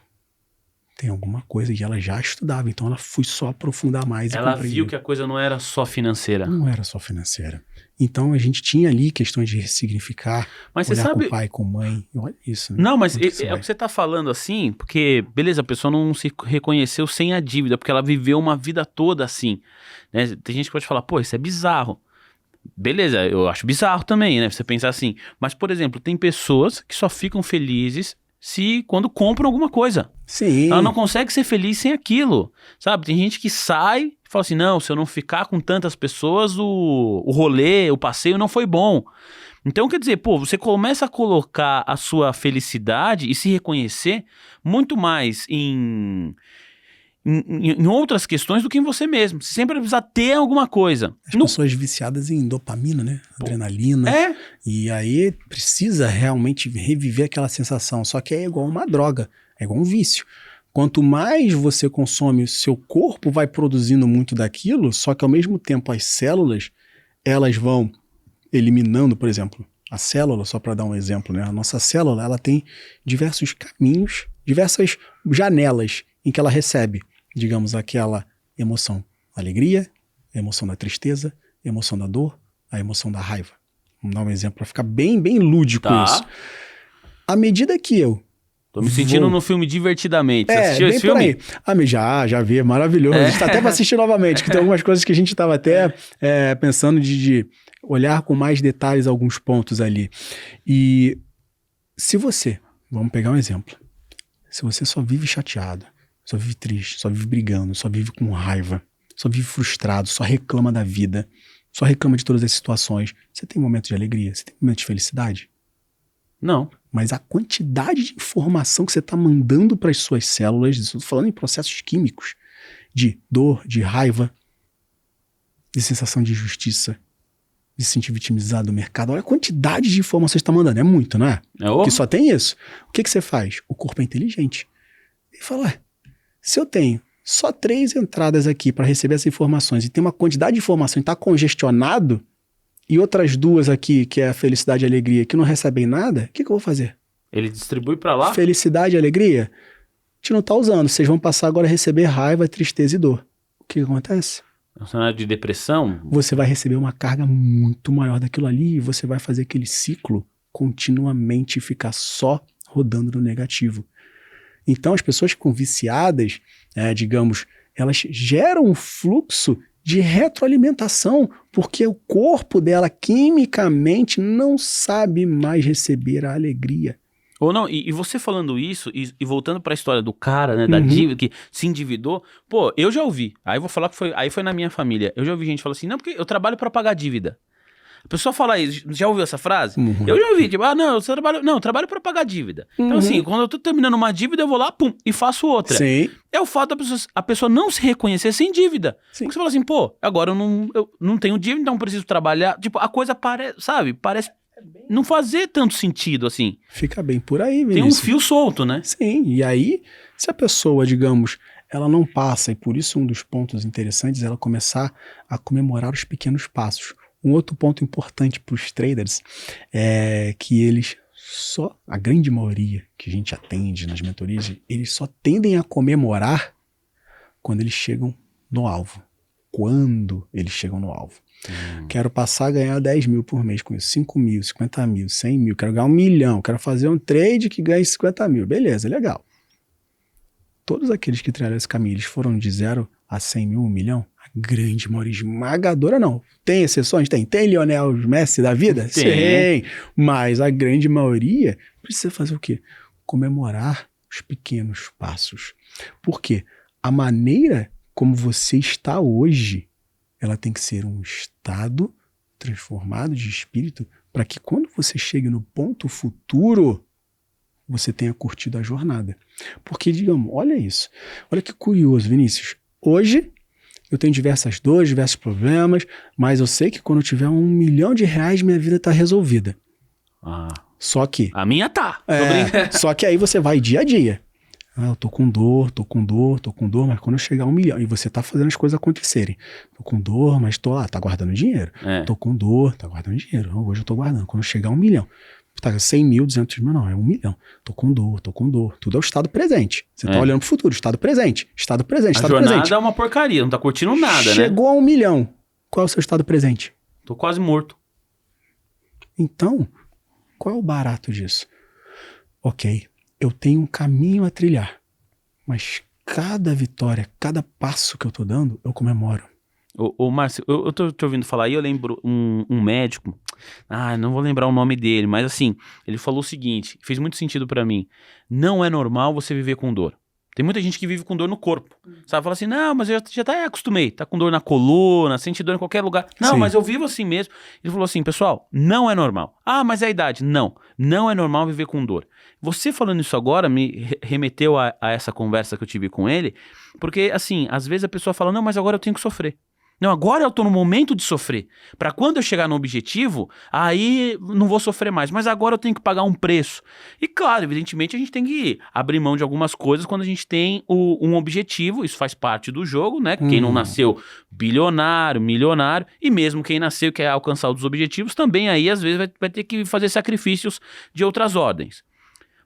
tem alguma coisa, e ela já estudava, então ela foi só aprofundar mais. Ela viu que a coisa não era só financeira. Não era só financeira. Então a gente tinha ali questões de ressignificar, mas olhar você sabe... com o pai, com a mãe, olha isso. Né? Não, mas é o que você tá falando assim, porque, beleza, a pessoa não se reconheceu sem a dívida, porque ela viveu uma vida toda assim, né? Tem gente que pode falar, pô, isso é bizarro. Beleza, eu acho bizarro também, né? Você pensar assim. Mas, por exemplo, tem pessoas que só ficam felizes quando compram alguma coisa. Sim. Ela não consegue ser feliz sem aquilo, sabe? Tem gente que sai e fala assim, não, se eu não ficar com tantas pessoas, o rolê, o passeio não foi bom. Então, quer dizer, pô, você começa a colocar a sua felicidade e se reconhecer muito mais em outras questões do que em você mesmo. Você sempre precisa ter alguma coisa. As pessoas viciadas em dopamina, né? Adrenalina. E aí precisa realmente reviver aquela sensação. Só que é igual uma droga, é igual um vício. Quanto mais você consome, o seu corpo vai produzindo muito daquilo, só que ao mesmo tempo as células, elas vão eliminando, por exemplo, a célula, só para dar um exemplo, né? A nossa célula, ela tem diversos caminhos diversas janelas em que ela recebe, digamos, aquela emoção da alegria, a emoção da tristeza, a emoção da dor, a emoção da raiva. Vamos dar um exemplo para ficar bem, bem lúdico isso. À medida que eu tô me sentindo no filme Divertidamente. Você assistiu esse filme? Por aí. Já vi, é maravilhoso. A gente tá até pra assistir novamente, que tem algumas coisas que a gente tava até pensando de olhar com mais detalhes alguns pontos ali. E se você, vamos pegar um exemplo, se você só vive chateado, só vive triste, só vive brigando, só vive com raiva, só vive frustrado, só reclama da vida, só reclama de todas as situações, você tem momentos de alegria? Você tem momentos de felicidade? Não. Mas a quantidade de informação que você está mandando para as suas células, estou falando em processos químicos, de dor, de raiva, de sensação de injustiça, de se sentir vitimizado do mercado. Olha a quantidade de informação que você está mandando. É muito, não é? Porque só tem isso. O que você faz? O corpo é inteligente. Ele fala, se eu tenho só 3 entradas aqui para receber essas informações e tem uma quantidade de informação e está congestionado, e outras 2 aqui, que é a felicidade e a alegria, que não recebem nada, o que eu vou fazer? Ele distribui para lá? Felicidade e alegria, a gente não tá usando. Vocês vão passar agora a receber raiva, tristeza e dor. O que acontece? Um cenário de depressão? Você vai receber uma carga muito maior daquilo ali e você vai fazer aquele ciclo continuamente ficar só rodando no negativo. Então, as pessoas que ficam viciadas, digamos, elas geram um fluxo de retroalimentação, porque o corpo dela quimicamente não sabe mais receber a alegria. Ou não, e você falando isso, e voltando para a história do cara, né, da dívida, que se endividou, pô, eu já ouvi, aí eu vou falar que foi na minha família, eu já ouvi gente falar assim, não, porque eu trabalho para pagar dívida. A pessoa fala isso, já ouviu essa frase? Eu já ouvi, tipo, eu trabalho para pagar dívida. Então assim, quando eu tô terminando uma dívida, eu vou lá, pum, e faço outra. Sim. É o fato da a pessoa não se reconhecer sem dívida. Sim. Porque você fala assim, pô, agora eu não tenho dívida, então preciso trabalhar. Tipo, a coisa parece não fazer tanto sentido assim. Fica bem por aí, Vinícius. Tem um fio solto, né? Sim, e aí, se a pessoa, digamos, ela não passa, e por isso um dos pontos interessantes é ela começar a comemorar os pequenos passos. Um outro ponto importante para os traders é que eles a grande maioria que a gente atende nas mentorias, eles só tendem a comemorar quando eles chegam no alvo. Quando eles chegam no alvo. Quero passar a ganhar 10 mil por mês com isso, 5 mil, 50 mil, 100 mil, quero ganhar 1 milhão, quero fazer um trade que ganhe 50 mil. Beleza, legal. Todos aqueles que trilharam esse caminho, eles foram de 0 a 100 mil, 1 milhão? A grande maioria esmagadora não. Tem exceções? Tem Lionel Messi da vida? Tem. Mas a grande maioria precisa fazer o quê? Comemorar os pequenos passos. Por quê? A maneira como você está hoje, ela tem que ser um estado transformado de espírito para que quando você chegue no ponto futuro, você tenha curtido a jornada. Porque, digamos, olha isso. Olha que curioso, Vinícius. Hoje, eu tenho diversas dores, diversos problemas, mas eu sei que quando eu tiver R$1 milhão, minha vida está resolvida. Só que... A minha tá. Só que aí você vai dia a dia. Eu tô com dor, mas quando eu chegar a 1 milhão, e você tá fazendo as coisas acontecerem. Tô com dor, mas tô lá, tá guardando dinheiro. Tô com dor, tá guardando dinheiro. Hoje eu tô guardando. Quando eu chegar a 1 milhão, tá 100 mil, 200 mil, não, é 1 milhão. Tô com dor. Tudo é o estado presente. Você tá olhando pro futuro, estado presente. A jornada é uma porcaria, não tá curtindo nada, né? Chegou a 1 milhão. Qual é o seu estado presente? Tô quase morto. Então, qual é o barato disso? Ok, eu tenho um caminho a trilhar, mas cada vitória, cada passo que eu tô dando, eu comemoro. Ô Márcio, eu tô te ouvindo falar aí, eu lembro um médico, não vou lembrar o nome dele, mas assim, ele falou o seguinte, fez muito sentido pra mim, não é normal você viver com dor. Tem muita gente que vive com dor no corpo, sabe? Fala assim, não, mas eu já acostumei, tá com dor na coluna, sente dor em qualquer lugar. Não, sim, mas eu vivo assim mesmo. Ele falou assim, pessoal, não é normal. Mas é a idade. Não é normal viver com dor. Você falando isso agora me remeteu a essa conversa que eu tive com ele, porque assim, às vezes a pessoa fala, não, mas agora eu tenho que sofrer. Não, agora eu tô no momento de sofrer. Pra quando eu chegar no objetivo, aí não vou sofrer mais. Mas agora eu tenho que pagar um preço. E claro, evidentemente a gente tem que abrir mão de algumas coisas quando a gente tem um objetivo. Isso faz parte do jogo, né? Quem não nasceu bilionário, milionário. E mesmo quem nasceu e quer alcançar outros objetivos, também aí às vezes vai ter que fazer sacrifícios de outras ordens.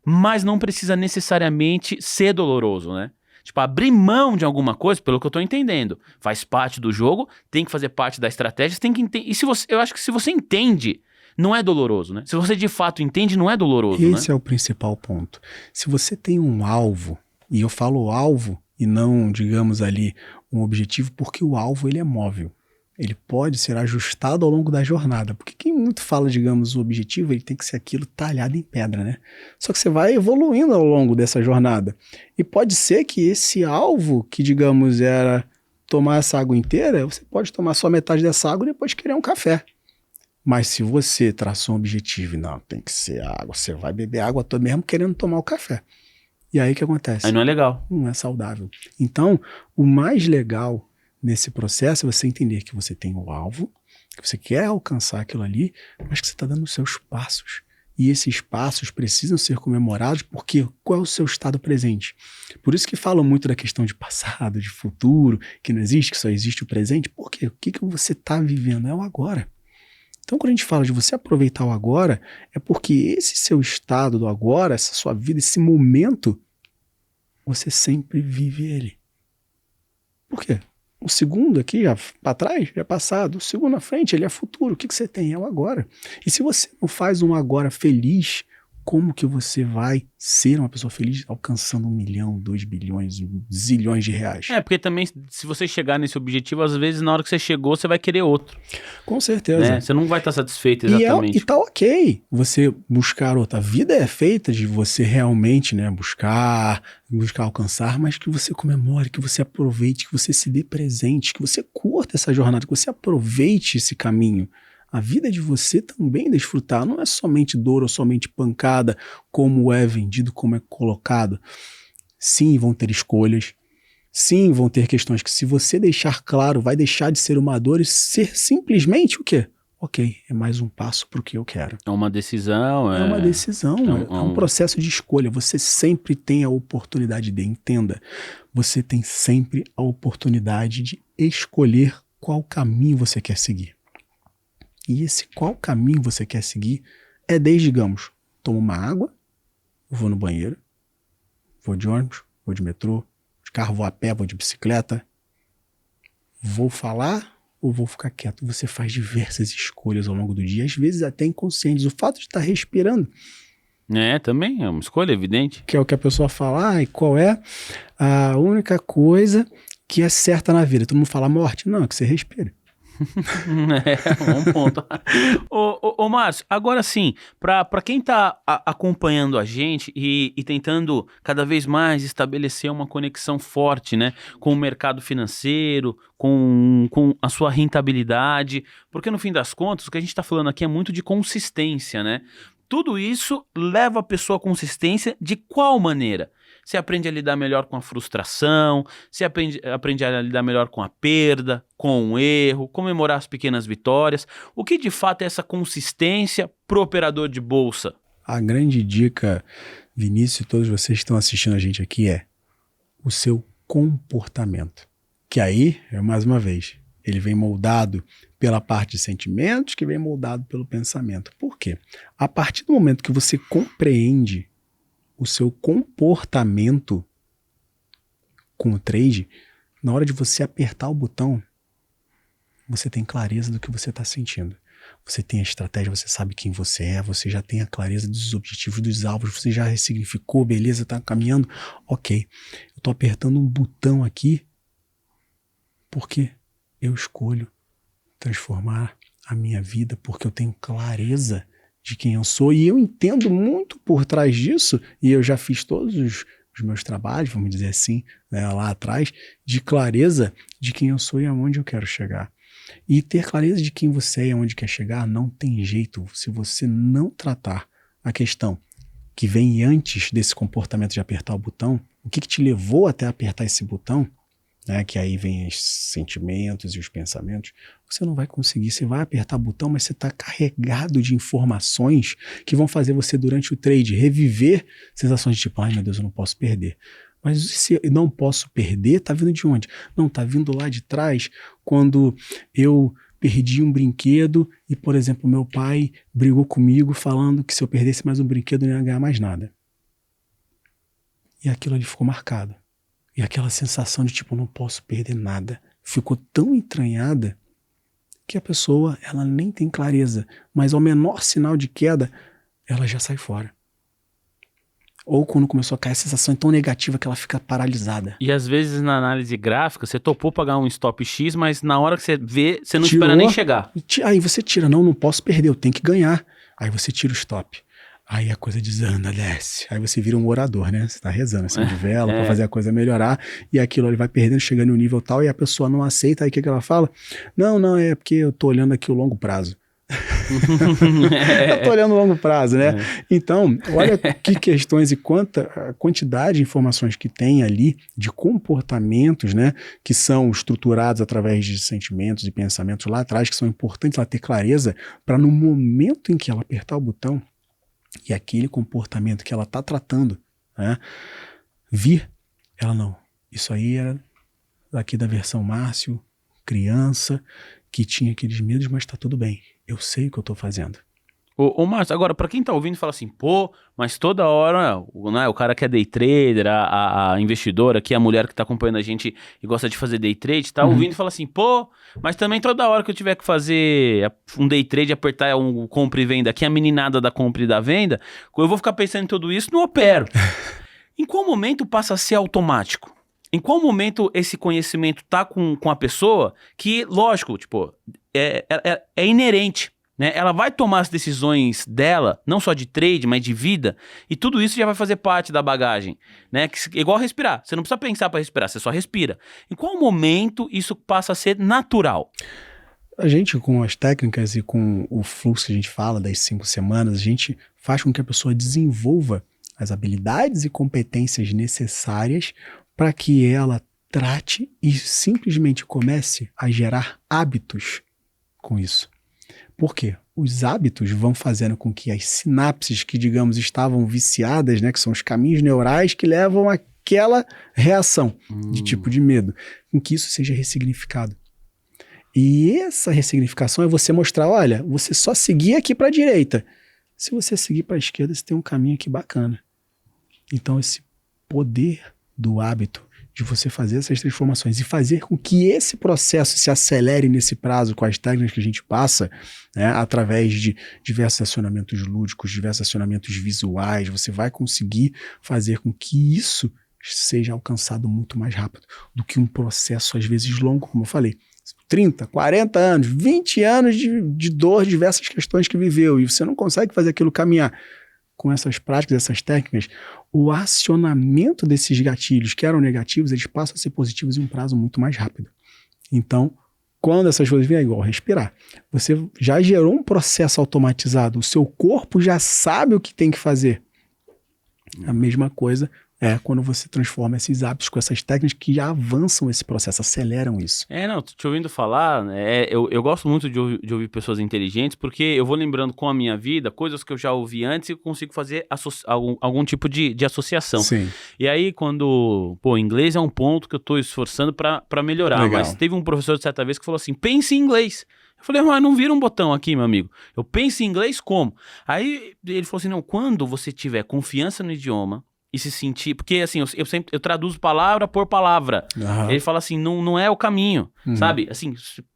mas não precisa necessariamente ser doloroso, né? Tipo, abrir mão de alguma coisa, pelo que eu tô entendendo, faz parte do jogo, tem que fazer parte da estratégia, você tem que entender. E eu acho que se você entende, não é doloroso, né? Se você de fato entende, não é doloroso, né? Esse é o principal ponto. Se você tem um alvo, e eu falo alvo e não, digamos ali, um objetivo, porque o alvo ele é móvel. Ele pode ser ajustado ao longo da jornada. Porque quem muito fala, digamos, o objetivo, ele tem que ser aquilo talhado em pedra, né? Só que você vai evoluindo ao longo dessa jornada. E pode ser que esse alvo, que digamos era tomar essa água inteira, você pode tomar só metade dessa água e depois querer um café. Mas se você traçou um objetivo, não, tem que ser água, você vai beber água toda mesmo querendo tomar o café. E aí o que acontece? Aí não é legal. Não é saudável. Então, o mais legal nesse processo é você entender que você tem o alvo, que você quer alcançar aquilo ali, mas que você está dando os seus passos. E esses passos precisam ser comemorados porque qual é o seu estado presente? Por isso que falam muito da questão de passado, de futuro, que não existe, que só existe o presente. Por quê? O que você está vivendo é o agora. Então, quando a gente fala de você aproveitar o agora, é porque esse seu estado do agora, essa sua vida, esse momento, você sempre vive ele. Por quê? O segundo aqui, para trás, já é passado. O segundo à frente, ele é futuro. O que você tem? É o agora. E se você não faz um agora feliz, como que você vai ser uma pessoa feliz alcançando 1 milhão, 2 bilhões, zilhões de reais? Porque também, se você chegar nesse objetivo, às vezes, na hora que você chegou, você vai querer outro. Com certeza. Né? Você não vai estar satisfeito exatamente. E tá ok você buscar outra. A vida é feita de você realmente, né, buscar alcançar, mas que você comemore, que você aproveite, que você se dê presente, que você curta essa jornada, que você aproveite esse caminho. A vida é de você também desfrutar, não é somente dor ou somente pancada, como é vendido, como é colocado. Sim, vão ter escolhas. Sim, vão ter questões que se você deixar claro, vai deixar de ser uma dor e ser simplesmente o quê? Ok, é mais um passo para o que eu quero. É uma decisão. É uma decisão, é um processo de escolha. Você sempre tem a oportunidade de, entenda, você tem sempre a oportunidade de escolher qual caminho você quer seguir. E esse qual caminho você quer seguir é desde, digamos, tomo uma água, vou no banheiro, vou de ônibus, vou de metrô, de carro, vou a pé, vou de bicicleta, vou falar ou vou ficar quieto. Você faz diversas escolhas ao longo do dia, às vezes até inconscientes. O fato de estar respirando. Também é uma escolha evidente. Que é o que a pessoa fala, e qual é a única coisa que é certa na vida? Todo mundo fala morte? Não, é que você respira. Um ponto. Ô Márcio, agora sim, para quem tá acompanhando a gente e tentando cada vez mais estabelecer uma conexão forte, né, com o mercado financeiro, com a sua rentabilidade, porque no fim das contas o que a gente tá falando aqui é muito de consistência, né? Tudo isso leva a pessoa à consistência de qual maneira? Você aprende a lidar melhor com a frustração, você aprende a lidar melhor com a perda, com o erro, comemorar as pequenas vitórias. O que de fato é essa consistência pro operador de bolsa? A grande dica, Vinícius e todos vocês que estão assistindo a gente aqui é o seu comportamento. Que aí, mais uma vez, ele vem moldado pela parte de sentimentos, que vem moldado pelo pensamento. Por quê? A partir do momento que você compreende o seu comportamento com o trade, na hora de você apertar o botão, você tem clareza do que você está sentindo. Você tem a estratégia, você sabe quem você é, você já tem a clareza dos objetivos, dos alvos, você já ressignificou, beleza, está caminhando. Ok, eu estou apertando um botão aqui porque eu escolho transformar a minha vida, porque eu tenho clareza de quem eu sou, e eu entendo muito por trás disso, e eu já fiz todos os meus trabalhos, vamos dizer assim, né, lá atrás, de clareza de quem eu sou e aonde eu quero chegar. E ter clareza de quem você é e aonde quer chegar não tem jeito se você não tratar a questão que vem antes desse comportamento de apertar o botão, o que te levou até apertar esse botão, né, que aí vem os sentimentos e os pensamentos, você não vai conseguir, você vai apertar o botão, mas você está carregado de informações que vão fazer você, durante o trade, reviver sensações de tipo, ai meu Deus, eu não posso perder. Mas se eu não posso perder, está vindo de onde? Não, está vindo lá de trás, quando eu perdi um brinquedo e, por exemplo, meu pai brigou comigo falando que se eu perdesse mais um brinquedo eu não ia ganhar mais nada. E aquilo ali ficou marcado. E aquela sensação de tipo, não posso perder nada, ficou tão entranhada que a pessoa, ela nem tem clareza, mas ao menor sinal de queda, ela já sai fora. Ou quando começou a cair, a sensação é tão negativa que ela fica paralisada. E às vezes na análise gráfica, você topou pagar um stop X, mas na hora que você vê, você não espera nem chegar. Aí você tira, não posso perder, eu tenho que ganhar. Aí você tira o stop. Aí a coisa desanda, desce. Aí você vira um orador, né? Você tá rezando assim de vela pra fazer a coisa melhorar. E aquilo ali vai perdendo, chegando em um nível tal, e a pessoa não aceita. Aí o que ela fala? Não, é porque eu tô olhando aqui o longo prazo. Eu tô olhando o longo prazo, né? Então, olha que questões e quanta quantidade de informações que tem ali de comportamentos, né? Que são estruturados através de sentimentos e pensamentos lá atrás, que são importantes ela ter clareza para no momento em que ela apertar o botão e aquele comportamento que ela tá tratando, né? Vir, ela não. Isso aí era daqui da versão Márcio, criança, que tinha aqueles medos, mas tá tudo bem. Eu sei o que eu tô fazendo. Ô Márcio, agora, pra quem tá ouvindo, fala assim, pô, mas toda hora, né, o cara que é day trader, a investidora, que é a mulher que tá acompanhando a gente e gosta de fazer day trade, tá ouvindo e fala assim, pô, mas também toda hora que eu tiver que fazer um day trade, apertar um compra e venda, aqui a meninada da compra e da venda, eu vou ficar pensando em tudo isso, não opero. Em qual momento passa a ser automático? Em qual momento esse conhecimento tá com a pessoa que, lógico, tipo, é inerente, né? Ela vai tomar as decisões dela, não só de trade, mas de vida, e tudo isso já vai fazer parte da bagagem, né? Igual respirar, você não precisa pensar para respirar, você só respira. Em qual momento isso passa a ser natural? A gente, com as técnicas e com o fluxo que a gente fala das 5 semanas, a gente faz com que a pessoa desenvolva as habilidades e competências necessárias para que ela trate e simplesmente comece a gerar hábitos com isso. Por quê? Os hábitos vão fazendo com que as sinapses que, digamos, estavam viciadas, né, que são os caminhos neurais que levam àquela reação de tipo de medo, com que isso seja ressignificado. E essa ressignificação é você mostrar, olha, você só seguir aqui para a direita. Se você seguir para a esquerda, você tem um caminho aqui bacana. Então, esse poder do hábito de você fazer essas transformações e fazer com que esse processo se acelere nesse prazo com as técnicas que a gente passa, né, através de diversos acionamentos lúdicos, diversos acionamentos visuais, você vai conseguir fazer com que isso seja alcançado muito mais rápido do que um processo às vezes longo, como eu falei. 30, 40 anos, 20 anos de dor, diversas questões que viveu, e você não consegue fazer aquilo caminhar. Com essas práticas, essas técnicas, o acionamento desses gatilhos que eram negativos, eles passam a ser positivos em um prazo muito mais rápido. Então, quando essas coisas vêm, é igual respirar. Você já gerou um processo automatizado, o seu corpo já sabe o que tem que fazer. A mesma coisa é quando você transforma esses hábitos com essas técnicas que já avançam esse processo, aceleram isso. Não, tô te ouvindo falar, eu gosto muito de ouvir pessoas inteligentes, porque eu vou lembrando com a minha vida coisas que eu já ouvi antes e eu consigo fazer algum tipo de associação. Sim. E aí, inglês é um ponto que eu tô esforçando pra melhorar. Legal. Mas teve um professor de certa vez que falou assim, pense em inglês. Eu falei, mas não vira um botão aqui, meu amigo. Eu penso em inglês como? Aí ele falou assim, não, quando você tiver confiança no idioma, e se sentir, porque assim, eu traduzo palavra por palavra. Ele fala assim, não é o caminho, sabe? Assim,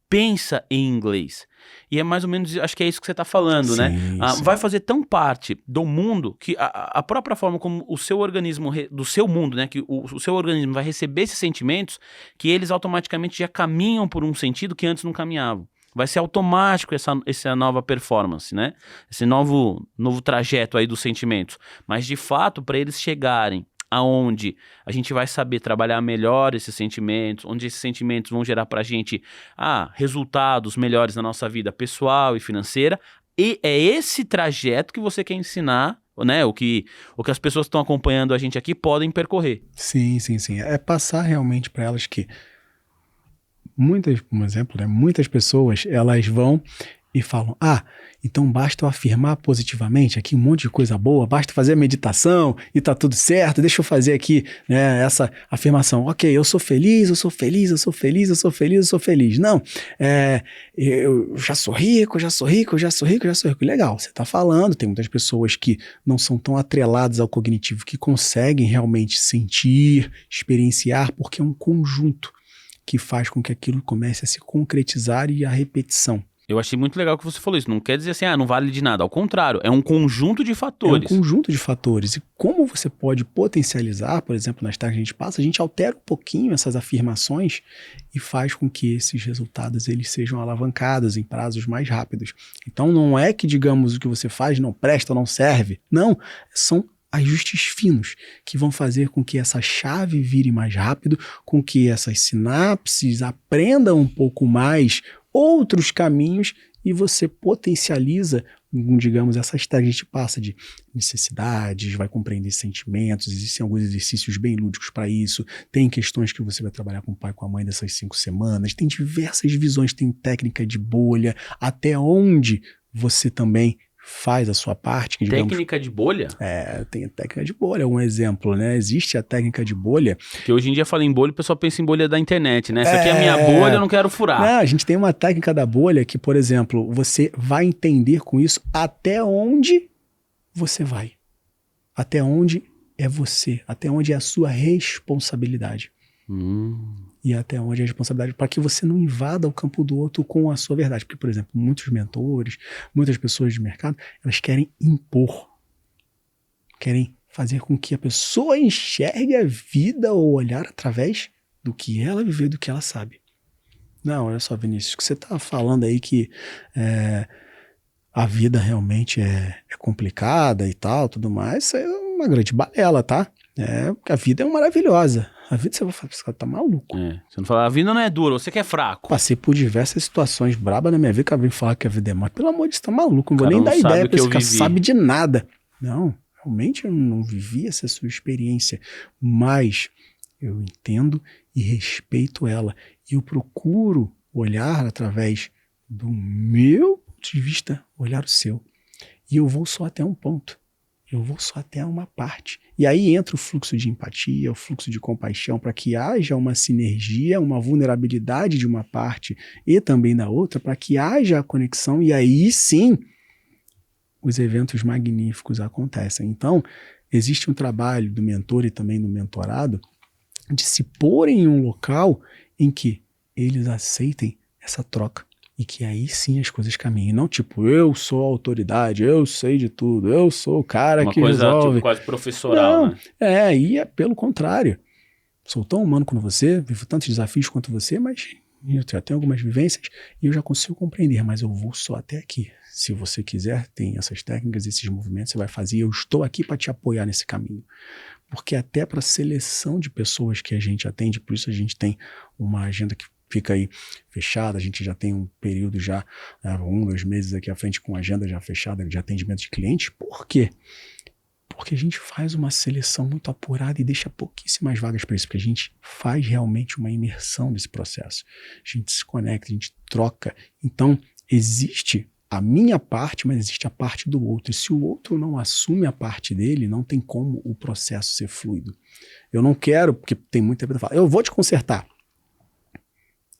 pensa em inglês. E é mais ou menos, acho que é isso que você está falando, né? Vai fazer tão parte do mundo que a própria forma como o seu organismo, do seu mundo, né? Que o seu organismo vai receber esses sentimentos, que eles automaticamente já caminham por um sentido que antes não caminhavam. Vai ser automático essa nova performance, né? Esse novo trajeto aí dos sentimentos. Mas, de fato, para eles chegarem aonde a gente vai saber trabalhar melhor esses sentimentos, onde esses sentimentos vão gerar para a gente resultados melhores na nossa vida pessoal e financeira, e é esse trajeto que você quer ensinar, né? O que as pessoas que estão acompanhando a gente aqui podem percorrer. Sim. É passar realmente para elas que... por exemplo, né, muitas pessoas, elas vão e falam, então basta eu afirmar positivamente aqui um monte de coisa boa, basta fazer a meditação e tá tudo certo, deixa eu fazer aqui, né, essa afirmação, ok, eu sou feliz, eu sou feliz, eu sou feliz, eu sou feliz, eu sou feliz. Não, eu já sou rico, já sou rico, já sou rico, já sou rico. Legal, você tá falando, tem muitas pessoas que não são tão atreladas ao cognitivo, que conseguem realmente sentir, experienciar, porque é um conjunto que faz com que aquilo comece a se concretizar e a repetição. Eu achei muito legal que você falou isso. Não quer dizer assim, não vale de nada. Ao contrário, é um conjunto de fatores. É um conjunto de fatores. E como você pode potencializar, por exemplo, nas táticas que a gente passa, a gente altera um pouquinho essas afirmações e faz com que esses resultados eles sejam alavancados em prazos mais rápidos. Então não é que, digamos, o que você faz não presta, não serve. Não, são ajustes finos que vão fazer com que essa chave vire mais rápido, com que essas sinapses aprendam um pouco mais outros caminhos e você potencializa, digamos, essas táticas que a gente passa de necessidades, vai compreender sentimentos, existem alguns exercícios bem lúdicos para isso, tem questões que você vai trabalhar com o pai e com a mãe dessas 5 semanas, tem diversas visões, tem técnica de bolha, até onde você também faz a sua parte. Que, digamos, técnica de bolha? Tem a técnica de bolha, um exemplo, né? Existe a técnica de bolha. Que hoje em dia fala em bolha, o pessoal pensa em bolha da internet, né? Essa aqui é a minha bolha, eu não quero furar. Não, a gente tem uma técnica da bolha que, por exemplo, você vai entender com isso até onde você vai. Até onde é você, até onde é a sua responsabilidade. E até onde é a responsabilidade, para que você não invada o campo do outro com a sua verdade. Porque, por exemplo, muitos mentores, muitas pessoas de mercado, elas querem impor. Querem fazer com que a pessoa enxergue a vida ou olhar através do que ela viveu, do que ela sabe. Não, olha só, Vinícius, o que você está falando aí que a vida realmente é complicada e tal, tudo mais, isso é uma grande balela, tá? Porque a vida é maravilhosa. A vida, você vai falar, você tá maluco. Você não fala, a vida não é dura, você que é fraco. Passei por diversas situações brabas na minha vida, que eu vim falar que a vida é má. Pelo amor de Deus, tá maluco, não vou nem dar ideia pra esse cara sabe de nada. Não, realmente eu não vivi essa sua experiência, mas eu entendo e respeito ela. E eu procuro olhar através do meu ponto de vista, olhar o seu. E eu vou só até um ponto. Eu vou só até uma parte. E aí entra o fluxo de empatia, o fluxo de compaixão, para que haja uma sinergia, uma vulnerabilidade de uma parte e também da outra, para que haja a conexão, e aí sim os eventos magníficos acontecem. Então, existe um trabalho do mentor e também do mentorado de se pôr em um local em que eles aceitem essa troca. E que aí sim as coisas caminhem. Não tipo, eu sou a autoridade, eu sei de tudo, eu sou o cara que resolve. Uma coisa tipo, quase professoral, não, né? E é pelo contrário. Sou tão humano quanto você, vivo tantos desafios quanto você, mas eu já tenho algumas vivências e eu já consigo compreender, mas eu vou só até aqui. Se você quiser, tem essas técnicas, esses movimentos, você vai fazer. Eu estou aqui para te apoiar nesse caminho. Porque até para a seleção de pessoas que a gente atende, por isso a gente tem uma agenda que fica aí fechada, a gente já tem um período já, 1, 2 meses aqui à frente com a agenda já fechada de atendimento de clientes. Por quê? Porque a gente faz uma seleção muito apurada e deixa pouquíssimas vagas para isso, porque a gente faz realmente uma imersão nesse processo. A gente se conecta, a gente troca. Então, existe a minha parte, mas existe a parte do outro. E se o outro não assume a parte dele, não tem como o processo ser fluido. Eu não quero, porque tem muita gente que fala, eu vou te consertar.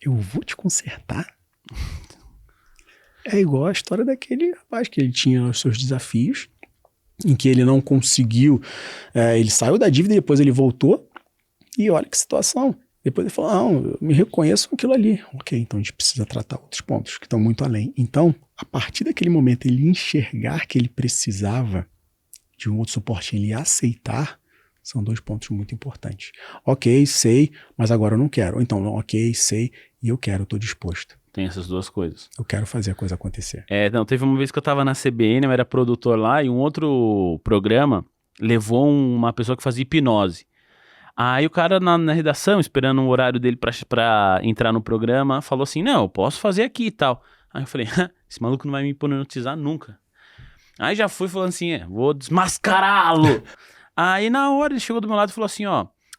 Eu vou te consertar? É igual a história daquele rapaz que ele tinha os seus desafios, em que ele não conseguiu, ele saiu da dívida e depois ele voltou, e olha que situação. Depois ele falou, não, eu me reconheço com aquilo ali. Ok, então a gente precisa tratar outros pontos que estão muito além. Então, a partir daquele momento, ele enxergar que ele precisava de um outro suporte, ele aceitar, são 2 pontos muito importantes. Ok, sei, mas agora eu não quero. Ou então, não, ok, sei, e eu quero, eu estou disposto. Tem essas 2 coisas. Eu quero fazer a coisa acontecer. Teve uma vez que eu tava na CBN, eu era produtor lá, e um outro programa levou uma pessoa que fazia hipnose. Aí o cara na redação, esperando o horário dele pra entrar no programa, falou assim, não, eu posso fazer aqui e tal. Aí eu falei, esse maluco não vai me hipnotizar nunca. Aí já fui falando assim, vou desmascará-lo. Aí na hora ele chegou do meu lado e falou assim,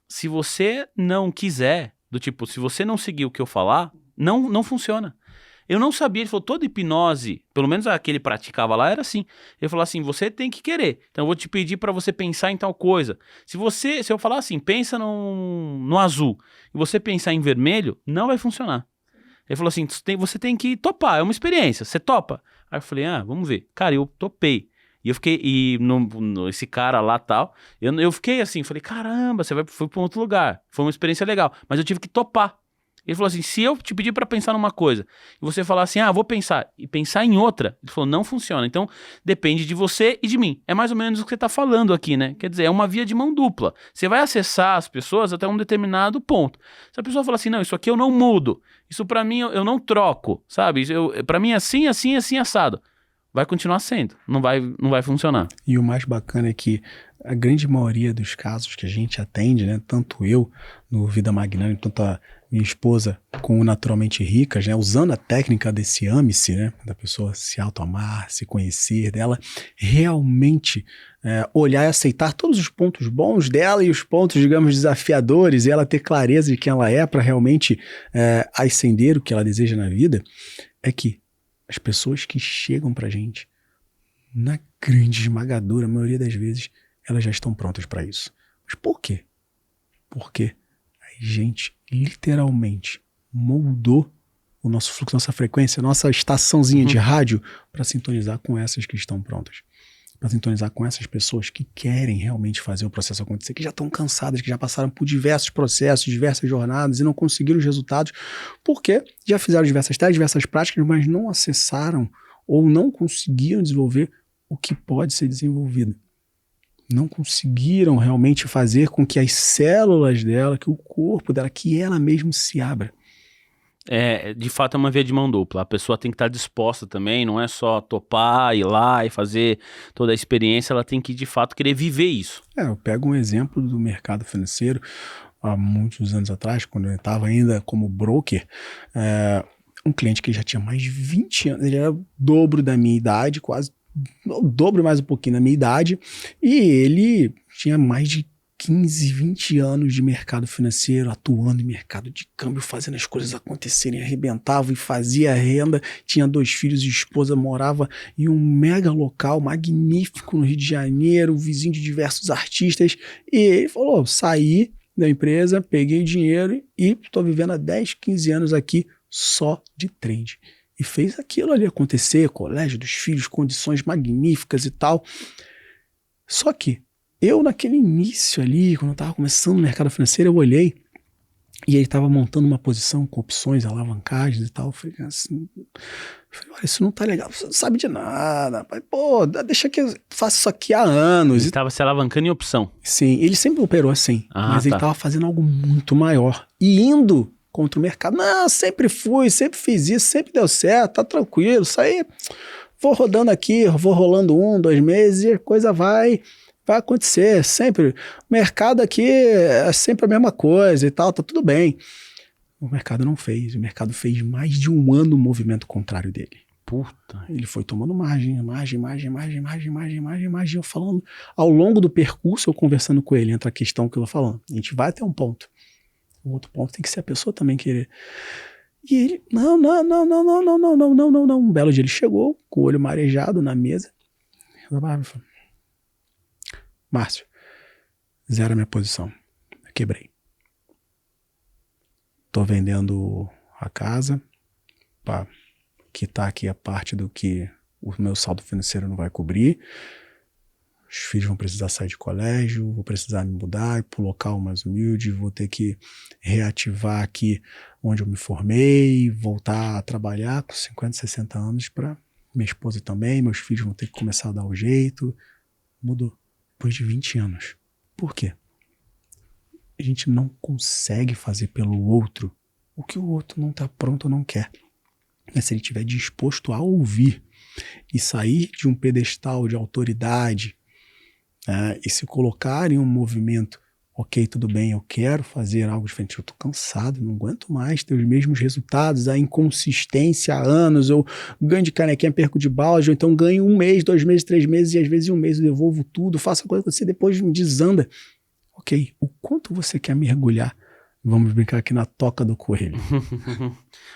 se você não quiser, do tipo, se você não seguir o que eu falar, não funciona. Eu não sabia, ele falou, toda hipnose, pelo menos a que ele praticava lá, era assim. Ele falou assim, você tem que querer. Então eu vou te pedir para você pensar em tal coisa. Se eu falar assim, pensa no azul, e você pensar em vermelho, não vai funcionar. Ele falou assim, você tem que topar, é uma experiência, você topa? Aí eu falei, vamos ver. Cara, eu topei. E eu fiquei, esse cara lá tal, eu fiquei assim, falei, caramba, foi pra um outro lugar. Foi uma experiência legal, mas eu tive que topar. Ele falou assim, se eu te pedir pra pensar numa coisa, e você falar assim, vou pensar, e pensar em outra, ele falou, não funciona. Então, depende de você e de mim. É mais ou menos o que você tá falando aqui, né? Quer dizer, é uma via de mão dupla. Você vai acessar as pessoas até um determinado ponto. Se a pessoa falar assim, não, isso aqui eu não mudo, isso pra mim eu não troco, sabe? Pra mim é assim, assim, assim, assado. Vai continuar sendo, não vai funcionar. E o mais bacana é que a grande maioria dos casos que a gente atende, né, tanto eu no Vida Magnânima, tanto a minha esposa com o Naturalmente Ricas, né, usando a técnica desse ame-se, né, da pessoa se auto-amar, se conhecer, dela realmente olhar e aceitar todos os pontos bons dela e os pontos, digamos, desafiadores, e ela ter clareza de quem ela é para realmente ascender o que ela deseja na vida, é que as pessoas que chegam pra gente, na grande esmagadora maioria das vezes, elas já estão prontas para isso. Mas por quê? Porque a gente literalmente moldou o nosso fluxo, nossa frequência, nossa estaçãozinha de rádio para sintonizar com essas que estão prontas. Para sintonizar com essas pessoas que querem realmente fazer o processo acontecer, que já estão cansadas, que já passaram por diversos processos, diversas jornadas e não conseguiram os resultados, porque já fizeram diversas técnicas, diversas práticas, mas não acessaram ou não conseguiram desenvolver o que pode ser desenvolvido. Não conseguiram realmente fazer com que as células dela, que o corpo dela, que ela mesma se abra. De fato é uma via de mão dupla, a pessoa tem que estar disposta também, não é só topar, ir lá e fazer toda a experiência, ela tem que de fato querer viver isso. Eu pego um exemplo do mercado financeiro, há muitos anos atrás, quando eu estava ainda como broker, um cliente que já tinha mais de 20 anos, ele era o dobro da minha idade, quase o dobro mais um pouquinho da minha idade, e ele tinha mais de 15, 20 anos de mercado financeiro, atuando em mercado de câmbio, fazendo as coisas acontecerem, arrebentava e fazia renda, tinha 2 filhos e esposa, morava em um mega local magnífico no Rio de Janeiro, vizinho de diversos artistas, e ele falou, saí da empresa, peguei dinheiro e estou vivendo há 10, 15 anos aqui só de trade. E fez aquilo ali acontecer, colégio dos filhos, condições magníficas e tal. Só que eu, naquele início ali, quando eu estava começando no mercado financeiro, eu olhei e ele estava montando uma posição com opções, alavancagens e tal. Eu falei assim, olha, isso não tá legal, você não sabe de nada. Pô, deixa que eu faço isso aqui há anos. Ele estava se alavancando em opção. Sim, ele sempre operou assim, mas ele estava fazendo algo muito maior e indo contra o mercado. Não, sempre fiz isso, sempre deu certo, tá tranquilo, isso aí, vou rodando aqui, vou rolando 1, 2 meses e a coisa vai acontecer, sempre. O mercado aqui é sempre a mesma coisa e tal, tá tudo bem. O mercado não fez, o mercado fez mais de um ano o movimento contrário dele. Puta, ele foi tomando margem, eu falando, ao longo do percurso, eu conversando com ele, entra a questão que eu tô falando, a gente vai até um ponto. O outro ponto tem que ser a pessoa também querer. E ele, não. Um belo dia ele chegou, com o olho marejado na mesa. Eu falei, Márcio, zero a minha posição. Eu quebrei. Tô vendendo a casa para quitar aqui a parte do que o meu saldo financeiro não vai cobrir. Os filhos vão precisar sair de colégio, vou precisar me mudar, ir para um local mais humilde, vou ter que reativar aqui onde eu me formei, voltar a trabalhar com 50, 60 anos para minha esposa também, meus filhos vão ter que começar a dar o jeito. Mudou. Depois de 20 anos. Por quê? A gente não consegue fazer pelo outro o que o outro não está pronto ou não quer. Mas se ele estiver disposto a ouvir e sair de um pedestal de autoridade, e se colocar em um movimento, ok, tudo bem, eu quero fazer algo diferente, eu estou cansado, não aguento mais ter os mesmos resultados, a inconsistência há anos, eu ganho de canequinha, perco de balde, ou então ganho 1 mês, 2 meses, 3 meses, e às vezes em 1 mês eu devolvo tudo, faço a coisa acontecer, depois desanda. Ok, o quanto você quer mergulhar Vamos brincar aqui na toca do coelho.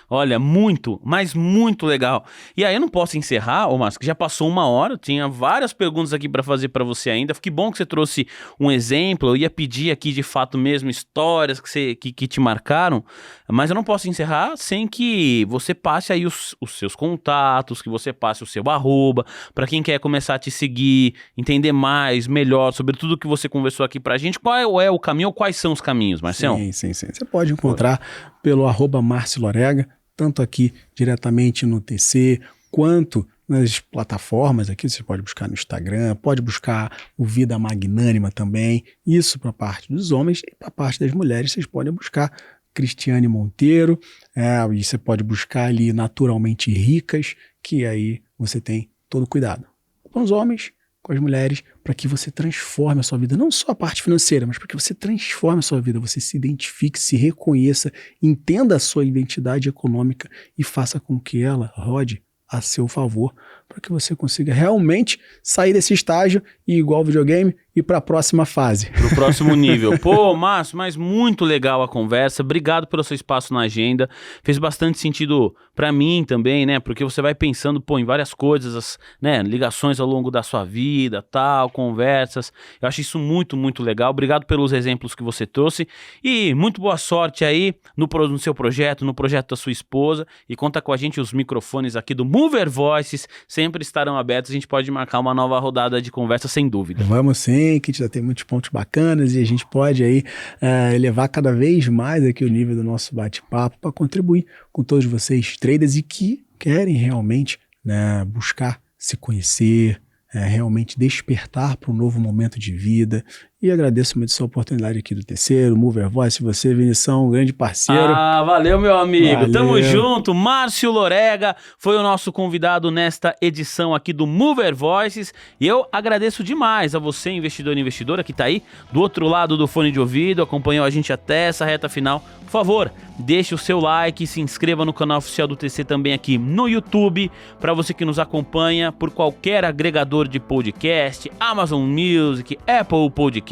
Olha, muito, mas muito legal. E aí eu não posso encerrar, ô Márcio, que já passou 1 hora, tinha várias perguntas aqui para fazer para você ainda. Que bom que você trouxe um exemplo, eu ia pedir aqui de fato mesmo histórias que te marcaram, mas eu não posso encerrar sem que você passe aí os seus contatos, que você passe o seu @, para quem quer começar a te seguir, entender mais, melhor sobre tudo que você conversou aqui pra gente. Qual é o caminho ou quais são os caminhos, Marcião? Sim. Você pode encontrar pelo @Márcio Lorega, tanto aqui diretamente no TC, quanto nas plataformas aqui. Você pode buscar no Instagram, pode buscar o Vida Magnânima também. Isso para a parte dos homens, e para a parte das mulheres vocês podem buscar Cristiane Monteiro, e você pode buscar ali Naturalmente Ricas, que aí você tem todo o cuidado com os homens, com as mulheres, para que você transforme a sua vida, não só a parte financeira, mas para que você transforme a sua vida, você se identifique, se reconheça, entenda a sua identidade econômica e faça com que ela rode a seu favor, para que você consiga realmente sair desse estágio e, igual ao videogame, ir para a próxima fase. Pro próximo nível. Pô, Márcio, mas muito legal a conversa. Obrigado pelo seu espaço na agenda. Fez bastante sentido para mim também, né? Porque você vai pensando, pô, em várias coisas, né? Ligações ao longo da sua vida, tal, conversas. Eu acho isso muito, muito legal. Obrigado pelos exemplos que você trouxe e muito boa sorte aí no seu projeto, no projeto da sua esposa, e conta com a gente. Os microfones aqui do Mover Voices sempre estarão abertos. A gente pode marcar uma nova rodada de conversa, sem dúvida. Vamos sim, que já tem muitos pontos bacanas e a gente pode aí elevar cada vez mais aqui o nível do nosso bate-papo para contribuir com todos vocês traders e que querem realmente, né, buscar se conhecer, realmente despertar para um novo momento de vida. E agradeço muito essa oportunidade aqui do terceiro, Mover Voice, você, Vinição, um grande parceiro. Valeu, meu amigo. Valeu. Tamo junto. Márcio Lorega foi o nosso convidado nesta edição aqui do Mover Voices. E eu agradeço demais a você, investidor e investidora, que tá aí do outro lado do fone de ouvido, acompanhou a gente até essa reta final. Por favor, deixe o seu like, se inscreva no canal oficial do TC também aqui no YouTube. Para você que nos acompanha por qualquer agregador de podcast, Amazon Music, Apple Podcasts,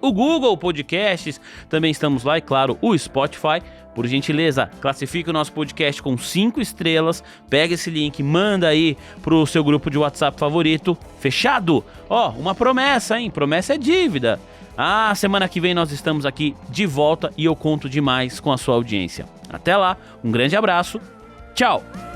o Google Podcasts, também estamos lá, e claro, o Spotify. Por gentileza, classifique o nosso podcast com 5 estrelas, pega esse link, manda aí pro seu grupo de WhatsApp favorito. Fechado? Uma promessa, hein? Promessa é dívida. Semana que vem nós estamos aqui de volta e eu conto demais com a sua audiência. Até lá, um grande abraço, tchau!